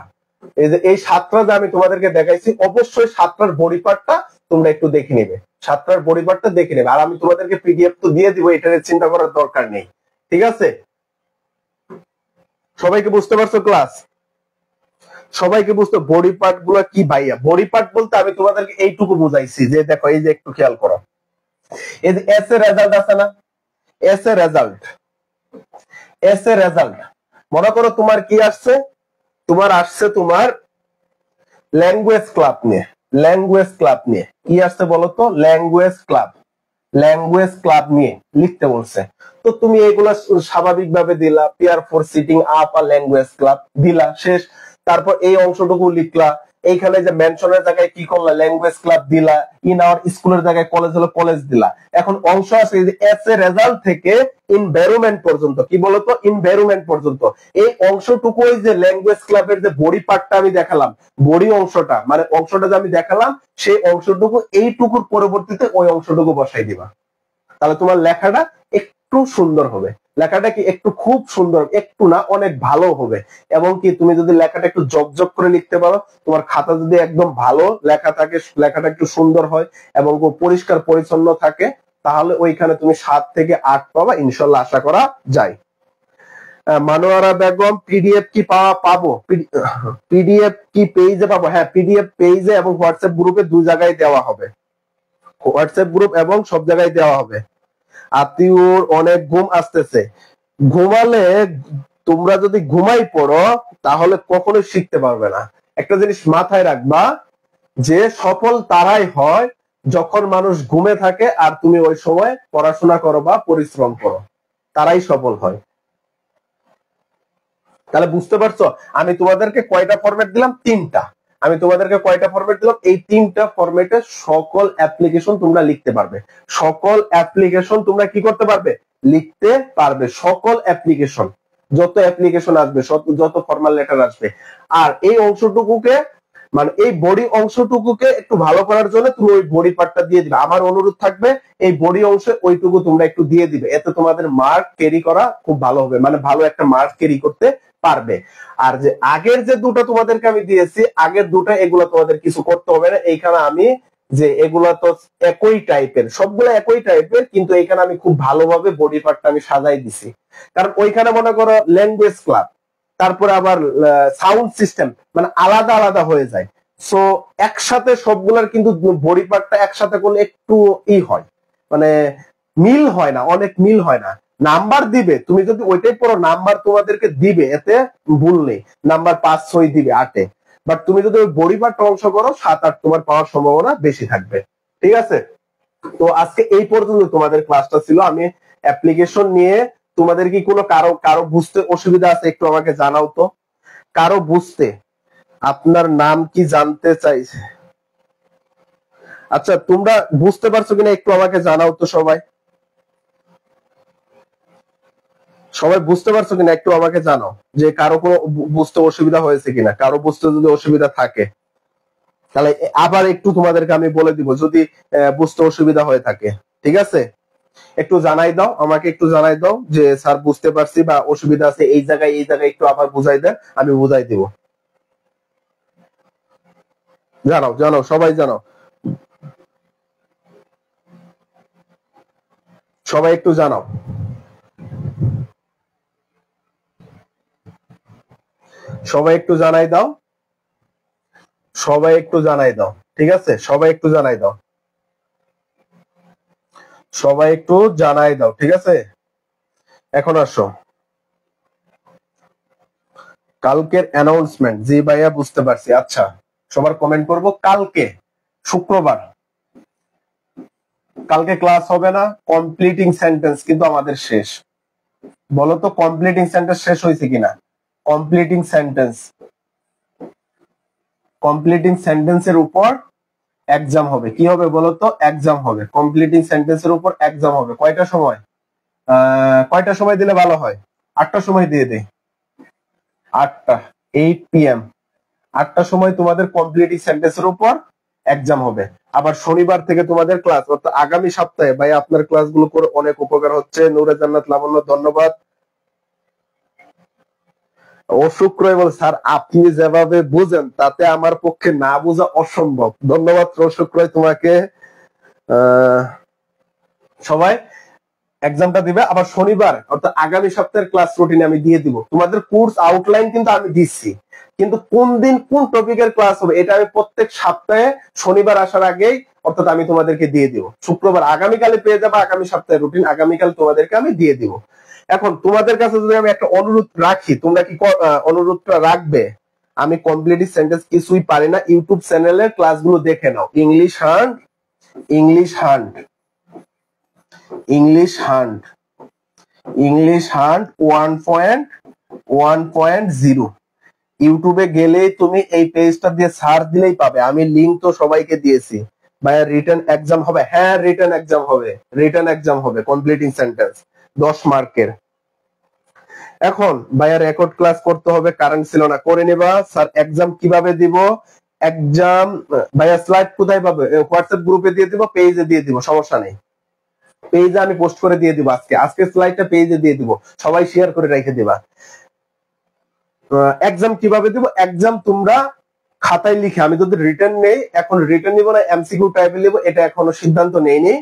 S1: এই যে এই সাতটা যে আমি তোমাদেরকে দেখাইছি, অবশ্যই সাতটার বডি পার্টটা তোমরা একটু দেখে নিবে, সাতটার বডি পার্টটা দেখে নেবে। আর আমি তোমাদেরকে পিডিএফ তো দিয়ে দিব, এটা চিন্তা করার দরকার নেই। ঠিক আছে? সবাইকে বুঝতে পারছো ক্লাস? সবাইকে বুঝতে বডি পার্ট গুলো কি ভাইয়া? বডি পার্ট বলতে আমি তোমাদেরকে এইটুকু বুঝাইছি যে দেখো, এই যে একটু খেয়াল করো, এই যে এস এর রেজাল্ট আছে না, এস এর রেজাল্ট, এস এর রেজাল্ট মনে করো তোমার কি আসছে, তোমার আসছে তোমার ল্যাঙ্গুয়েজ ক্লাব নিয়ে, ল্যাঙ্গুয়েজ ক্লাব নিয়ে কি আসছে বলো তো? ল্যাঙ্গুয়েজ ক্লাব, ল্যাঙ্গুয়েজ ক্লাব নিয়ে লিখতে বলছে। তো তুমি এগুলা স্বাভাবিকভাবে দিলা, prayer for setting up a language club দিলা, শেষ। তারপর এই অংশটুকু লিখলা, এইখানে যে মেনশনের জায়গায় কি করলা, ল্যাঙ্গুয়েজ ক্লাব দিলা। ইন আওয়ার স্কুলের জায়গায় কলেজ হলো কলেজ দিলা। এখন অংশ আছে এস এ রেজাল্ট থেকে এনভায়রনমেন্ট পর্যন্ত, কি বলতো? এনভায়রনমেন্ট পর্যন্ত। এই অংশটুকু ওই যে ল্যাঙ্গুয়েজ ক্লাবের যে বডি পার্টটা আমি দেখালাম, বডি অংশটা মানে অংশটা যে আমি দেখালাম, সেই অংশটুকু এইটুকুর পরবর্তীতে ওই অংশটুকু বসাই দিবা। তাহলে তোমার লেখাটা একটু সুন্দর হবে। লেখাটা কি একটু খুব সুন্দর, একটু না অনেক ভালো হবে। এবং কি তুমি যদি লেখাটা একটু জকজক করে লিখতে পারো, তোমার খাতা যদি একদম ভালো লেখা থাকে, লেখাটা একটু সুন্দর হয় এবং পরিষ্কার পরিচ্ছন্ন থাকে, তাহলে ওইখানে তুমি 7 থেকে 8 পাবা ইনশাল্লাহ, আশা করা যায়। মানোয়ারা বেগম, পিডিএফ কি পাবো? পিডিএফ কি পেজে পাবো? হ্যাঁ, পিডিএফ পেজে এবং হোয়াটসঅ্যাপ গ্রুপে 2 জায়গায় দেওয়া হবে, হোয়াটসঅ্যাপ গ্রুপ এবং সব জায়গায় দেওয়া হবে। আতিউর অনেক ঘুম আসতেছে, ঘুমালে তোমরা যদি ঘুমাই পড়ো তাহলে কখনোই শিখতে পারবে না। একটা জিনিস মাথায় রাখবা, যে সফল তারাই হয় যখন মানুষ ঘুমে থাকে আর তুমি ওই সময় পড়াশোনা করো বা পরিশ্রম করো, তারাই সফল হয়। তাহলে বুঝতে পারছো আমি তোমাদেরকে কয়টা ফরম্যাট দিলাম? 3টা। আমি তোমাদেরকে কয়টা ফরম্যাট দিলাম? এই 3টা ফরম্যাটে সকল অ্যাপ্লিকেশন তোমরা লিখতে পারবে। সকল অ্যাপ্লিকেশন তোমরা কি করতে পারবে? লিখতে পারবে। সকল অ্যাপ্লিকেশন, যত অ্যাপ্লিকেশন আসবে, যত ফর্মাল লেটার আসবে। আর এই অংশটুকুকে মানে এই বডি অংশটুকুকে একটু ভালো করার জন্য তুমি ওই বডি পার্টটা দিয়ে দিবে। আমার অনুরোধ থাকবে এই বডি অংশে ওইটুকু তোমরা একটু দিয়ে দিবে, এতে তোমাদের মার্ক ক্যারি করা খুব ভালো হবে, মানে ভালো একটা মার্ক ক্যারি করতে পারবে। আর যে আগের যে দুটো তোমাদেরকে আমি দিয়েছি, আগের দুটো এগুলো তোমাদের কিছু করতে হবে না। এইখানে আমি যে এগুলা তো একই টাইপের, সবগুলো একই টাইপের, কিন্তু এইখানে আমি খুব ভালোভাবে বডি পার্টটা আমি সাজাই দিছি। কারণ ওইখানে মনে করো ল্যাঙ্গুয়েজ ক্লাব, তারপরে আবার সাউন্ড সিস্টেম, মানে আলাদা আলাদা হয়ে যায়। সো একসাথে সবগুলার কিন্তু বডি পার্টটা একসাথে করলে একটু হয়, মানে মিল হয় না, অনেক মিল হয় না। নাম্বার দিবে, তুমি যদি ওইটাই পড়ো নাম্বার তোমাদেরকে দিবে, এতে ভুল নেই, নাম্বার 5-6 দিবে 8-এ। বাট তুমি যদি ওই বড়ি পার্ট অংশ করো 7-8 তোমার পাওয়ার সম্ভাবনা বেশি থাকবে। ঠিক আছে, তো আজকে এই পর্যন্ত তোমাদের ক্লাসটা ছিল। আমি অ্যাপ্লিকেশন নিয়ে তোমাদের কি কোনো কারো বুঝতে অসুবিধা আছে একটু আমাকে জানাও তো। কারো বুঝতে, আপনার নাম কি জানতে চাইছে? আচ্ছা, তোমরা বুঝতে পারছো কিনা একটু আমাকে জানাও তো। সবাই সবাই বুঝতে পারছো কিনা একটু আমাকে জানাও, যে কারো কোনো বুঝতে অসুবিধা হয়েছে কিনা। কারো বুঝতে যদি অসুবিধা থাকে তাহলে আবার একটু তোমাদেরকে আমি বলে দিব যদি বুঝতে অসুবিধা হয়ে থাকে। ঠিক আছে, একটু জানাই দাও, আমাকে একটু জানাই দাও যে স্যার বুঝতে পারছি বা অসুবিধা আছে এই জায়গায় একটু আবার বুঝাই দেন, আমি বুঝাই দিব। জানাও জানাও, সবাই জানাও, সবাই একটু জানাও, সবাই একটু জানাই দাও, সবাই একটু জানাই দাও। ঠিক আছে, সবাই একটু জানাই দাও, সবাই একটু জানাই দাও। ঠিক আছে, এখন আসো কালকের অ্যানাউন্সমেন্ট। জি ভাইয়া বুঝতে পারছি। আচ্ছা, সবার কমেন্ট করব কালকে শুক্রবার, কালকে ক্লাস হবে না। কমপ্লিটিং সেন্টেন্স কিন্তু আমাদের শেষ। বলো তো কমপ্লিটিং সেন্টেন্স শেষ হয়েছে কিনা? কমপ্লিটিং সেন্টেন্স, কমপ্লিটিং সেন্টেন্সের উপর এক্সাম হবে। কি হবে বলো তো? এক্সাম হবে। কমপ্লিটিং সেন্টেন্সের উপর এক্সাম হবে। কয়টা সময়? কয়টা সময় দিলে ভালো হয়? 8টার সময় দিয়ে দেই। 8টা, 8 PM, 8টার সময় তোমাদের কমপ্লিটিং সেন্টেন্সের উপর এক্সাম হবে। আবার শনিবার থেকে তোমাদের ক্লাস, অর্থাৎ আগামী সপ্তাহে। ভাই আপনার ক্লাসগুলো করে অনেক উপকার হচ্ছে। নূরে জান্নাত লাবণ্য, ধন্যবাদ। অশুক্রয় বল স্যার আপনি যেভাবে বুঝেন তাতে আমার পক্ষে না বোঝা অসম্ভব। ধন্যবাদ অশুক্রয় তোমাকে। সবাই এক্সামটা দিবে। আবার শনিবার অর্থাৎ আগামী সপ্তাহের ক্লাস রুটিন আমি দিয়ে দিব। তোমাদের কোর্স আউটলাইন কিন্তু আমি দিচ্ছি, কিন্তু কোন দিন কোন টপিকের ক্লাস হবে এটা আমি প্রত্যেক সপ্তাহে শনিবার আসার আগেই অর্থাৎ আমি তোমাদেরকে দিয়ে দিব। শুক্রবার আগামীকালে পেয়ে যাবে আগামী সপ্তাহের রুটিন, আগামীকাল তোমাদেরকে আমি দিয়ে দিব। এখন তোমাদের কাছে যদি আমি একটা অনুরোধ রাখি, তোমরা কি অনুরোধটা রাখবে? আমি কমপ্লিট সেন্টেন্স কিছুই পারি না, ইউটিউব চ্যানেলের ক্লাসগুলো দেখে নাও। English Hunt, English Hunt, English Hunt, English Hunt 1.1.0 ইউটিউবে গেলেই তুমি এই পেজটা দিয়ে সার্চ দিলেই পাবে। আমি লিংক তো সবাইকে দিয়েছি। ভাইয়া রিটেন এক্সাম হবে? হ্যাঁ রিটেন এক্সাম হবে, রিটেন এক্সাম হবে কমপ্লিটিং সেন্টেন্স 10 মার্কের। এখন ভাইয়া রেকর্ড ক্লাস করতে হবে, কারেন্ট ছিল না, করে নেবা। স্যার এক্সাম কিভাবে দিব? এক্সাম ভাইয়া স্লাইড কোথায় পাবে? হোয়াটসঅ্যাপ গ্রুপে দিয়ে দিব, পেজে দিয়ে দিব, সমস্যা নেই। পেজে আমি পোস্ট করে দিয়ে দিব। আজকে স্লাইডটা পেজে দিয়ে দিব, সবাই শেয়ার করে রেখে দিবা। এক্সাম কিভাবে দিব? এক্সাম তোমরা খাতায় লিখে, আমি যদি রিটার্ন নেই, এখন রিটার্ন নিব না এমসিকিউ টাইপে নিব এটা এখনো সিদ্ধান্ত নেইনি।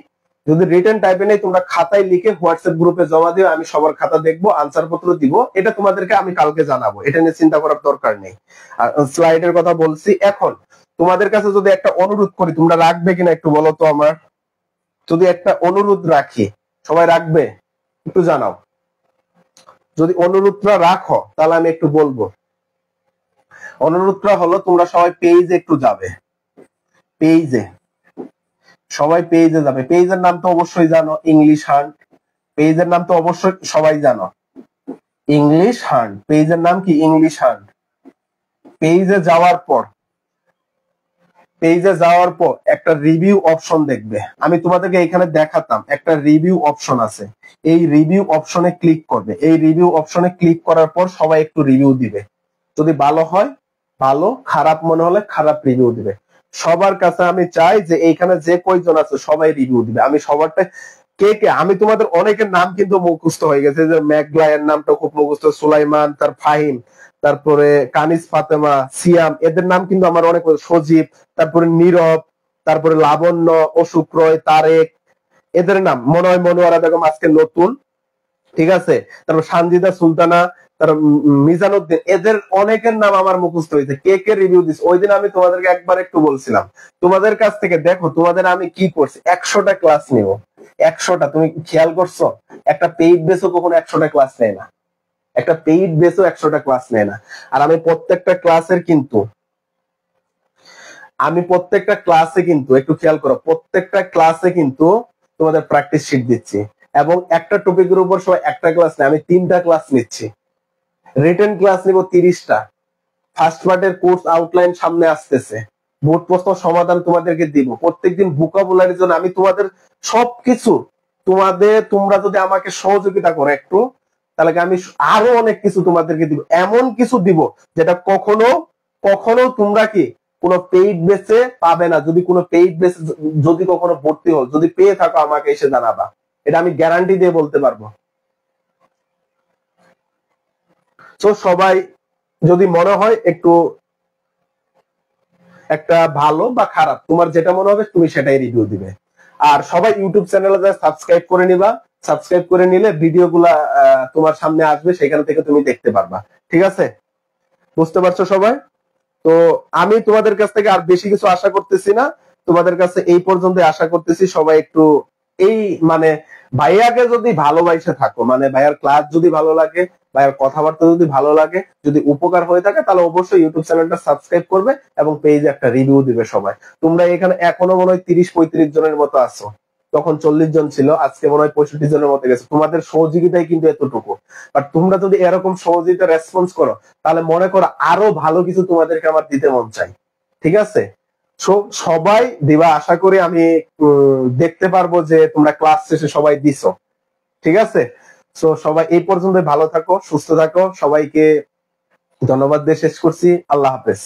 S1: যদি রিটার্ন টাইপে নেই তোমরা খাতায় লিখে হোয়াটসঅ্যাপ গ্রুপে জমা দিও, আমি সবার খাতা দেখবো, আনসার পত্র দিব। এটা তোমাদেরকে আমি কালকে জানাবো, এটা নিয়ে চিন্তা করার দরকার নেই। আর স্লাইডের কথা বলছি। এখন তোমাদের কাছে যদি একটা অনুরোধ করি, তোমরা রাখবে কিনা একটু বলো তো আমার। যদি একটা অনুরোধ রাখি, সবাই রাখবে? একটু জানাও। যদি অনুরোধটা রাখো তাহলে আমি একটু বলবো। অনুরোধটা হলো তোমরা সবাই পেজে একটু যাবে, পেজে, সবাই পেজে যাবে। পেজের নাম তো অবশ্যই জানো, ইংলিশ হান্ট। পেজের নাম তো অবশ্যই সবাই জানো, ইংলিশ হান্ট। পেজের নাম কি? English hunt. পেজে যাওয়ার পর, পেজে যাওয়ার পর একটা রিভিউ অপশন দেখবে। আমি তোমাদেরকে এখানে দেখাতাম, একটা রিভিউ অপশন আছে। এই রিভিউ অপশনে ক্লিক করবে। এই রিভিউ অপশনে ক্লিক করার পর সবাই একটু রিভিউ দিবে। যদি ভালো হয় ভালো, খারাপ মনে হলে খারাপ রিভিউ দিবে। সবার কাছে আমি চাই যে এইখানে যে কয়জন আছে সবাই রিভিউ দিবে। আমি সবারটা কে কে, আমি তোমাদের অনেকের নাম কিন্তু মুখস্থ হয়ে গেছে, যে ম্যাকগ্লায়ের নামটা খুব মুখস্থ, সুলাইমান, তার ফাহিম, তারপরে কানিস ফাতেমা, সিয়াম, এদের নাম কিন্তু আমার অনেক, সজীব, তারপরে নীরব, তারপরে লাবণ্য, অশুক্রয়, তারেক, এদের নাম মনে হয় মনোয়ারা বেগম আজকে নতুন। ঠিক আছে, তারপর সানজিদা সুলতানা, তার মিজানুদ্দিন, এদের অনেকের নাম আমার মুখস্থ হয়েছে। কে কে রিভিউ দিস ওই দিন আমি তোমাদেরকে একবার একটু বলছিলাম। তোমাদের কাছ থেকে দেখো তোমাদের আমি কি করছি, 100টা ক্লাস নিব, 100টা, তুমি খেয়াল করছো একটা পেইড বেসও কখনো 100টা ক্লাস নেয় না, একটা পেইড বেসও 100টা ক্লাস নেয় না। আর আমি প্রত্যেকটা ক্লাসে কিন্তু একটু খেয়াল করো, প্রত্যেকটা ক্লাসে কিন্তু তোমাদের প্র্যাকটিস শিট দিচ্ছি, এবং একটা টপিকের উপর সবাই একটা ক্লাস নেই, আমি 3টা ক্লাস নিচ্ছি। রিটেন ক্লাস নিব 30টা। ফার্স্ট পার্টের কোর্স আউটলাইন সামনে আসতেছে, বোর্ড প্রশ্ন সমাধান তোমাদেরকে দিব। প্রত্যেকদিন ভোকাবুলারির জন্য আমি তোমাদের সবকিছু তোমরা যদি আমাকে সহযোগিতা করো একটু, তাহলে আমি আরো অনেক কিছু তোমাদেরকে দিব, এমন কিছু দিব যেটা কখনো তোমরা কি কোনো পেইড বেসে পাবে না। যদি কোনো পেইড বেসে যদি কখনো ভর্তি হও, যদি পেয়ে থাকো আমাকে এসে জানাবা, এটা আমি গ্যারান্টি দিয়ে বলতে পারবো। তো সবাই যদি মনে হয় একটু একটা ভালো বা খারাপ, তোমার যেটা মনে হবে তুমি সেটাই রিভিউ দিবে। আর সবাই ইউটিউব চ্যানেলে সাবস্ক্রাইব করে নিবা, সাবস্ক্রাইব করে নিলে ভিডিওগুলা তোমার সামনে আসবে, সেখান থেকে তুমি দেখতে পারবা। ঠিক আছে, বুঝতে পারছো সবাই? তো আমি তোমাদের কাছ থেকে আর বেশি কিছু আশা করতেছি না, তোমাদের কাছে এই পর্যন্ত আশা করতেছি। সবাই একটু এই মানে ভাইয়াকে যদি ভালোবাসে থাকো, মানে ভাইয়ার ক্লাস যদি ভালো লাগে, ভাইয়ার কথাবার্তা যদি ভালো লাগে, যদি উপকার হয়ে থাকে, তাহলে অবশ্যই ইউটিউব চ্যানেলটা সাবস্ক্রাইব করবে এবং পেজে একটা রিভিউ দিবে সবাই। তোমরা এখানে এখনো মনে হয় 30-35 জনের মতো আছো, তখন 40 জন ছিল, আজকে মনে হয় 65 জনের মতো গেছে। তোমাদের সহযোগিতাই কিন্তু এতটুকু। আর তোমরা যদি এরকম সহযোগিতা রেসপন্স করো, তাহলে মনে করো আরো ভালো কিছু তোমাদেরকে আমার দিতে মন চাই। ঠিক আছে, সবাই দিবা, আশা করি আমি দেখতে পারবো যে তোমরা ক্লাস শেষে সবাই দিছো। ঠিক আছে, সো সবাই এই পর্যন্ত ভালো থাকো, সুস্থ থাকো, সবাইকে ধন্যবাদ দিয়ে শেষ করছি। আল্লাহ হাফেজ।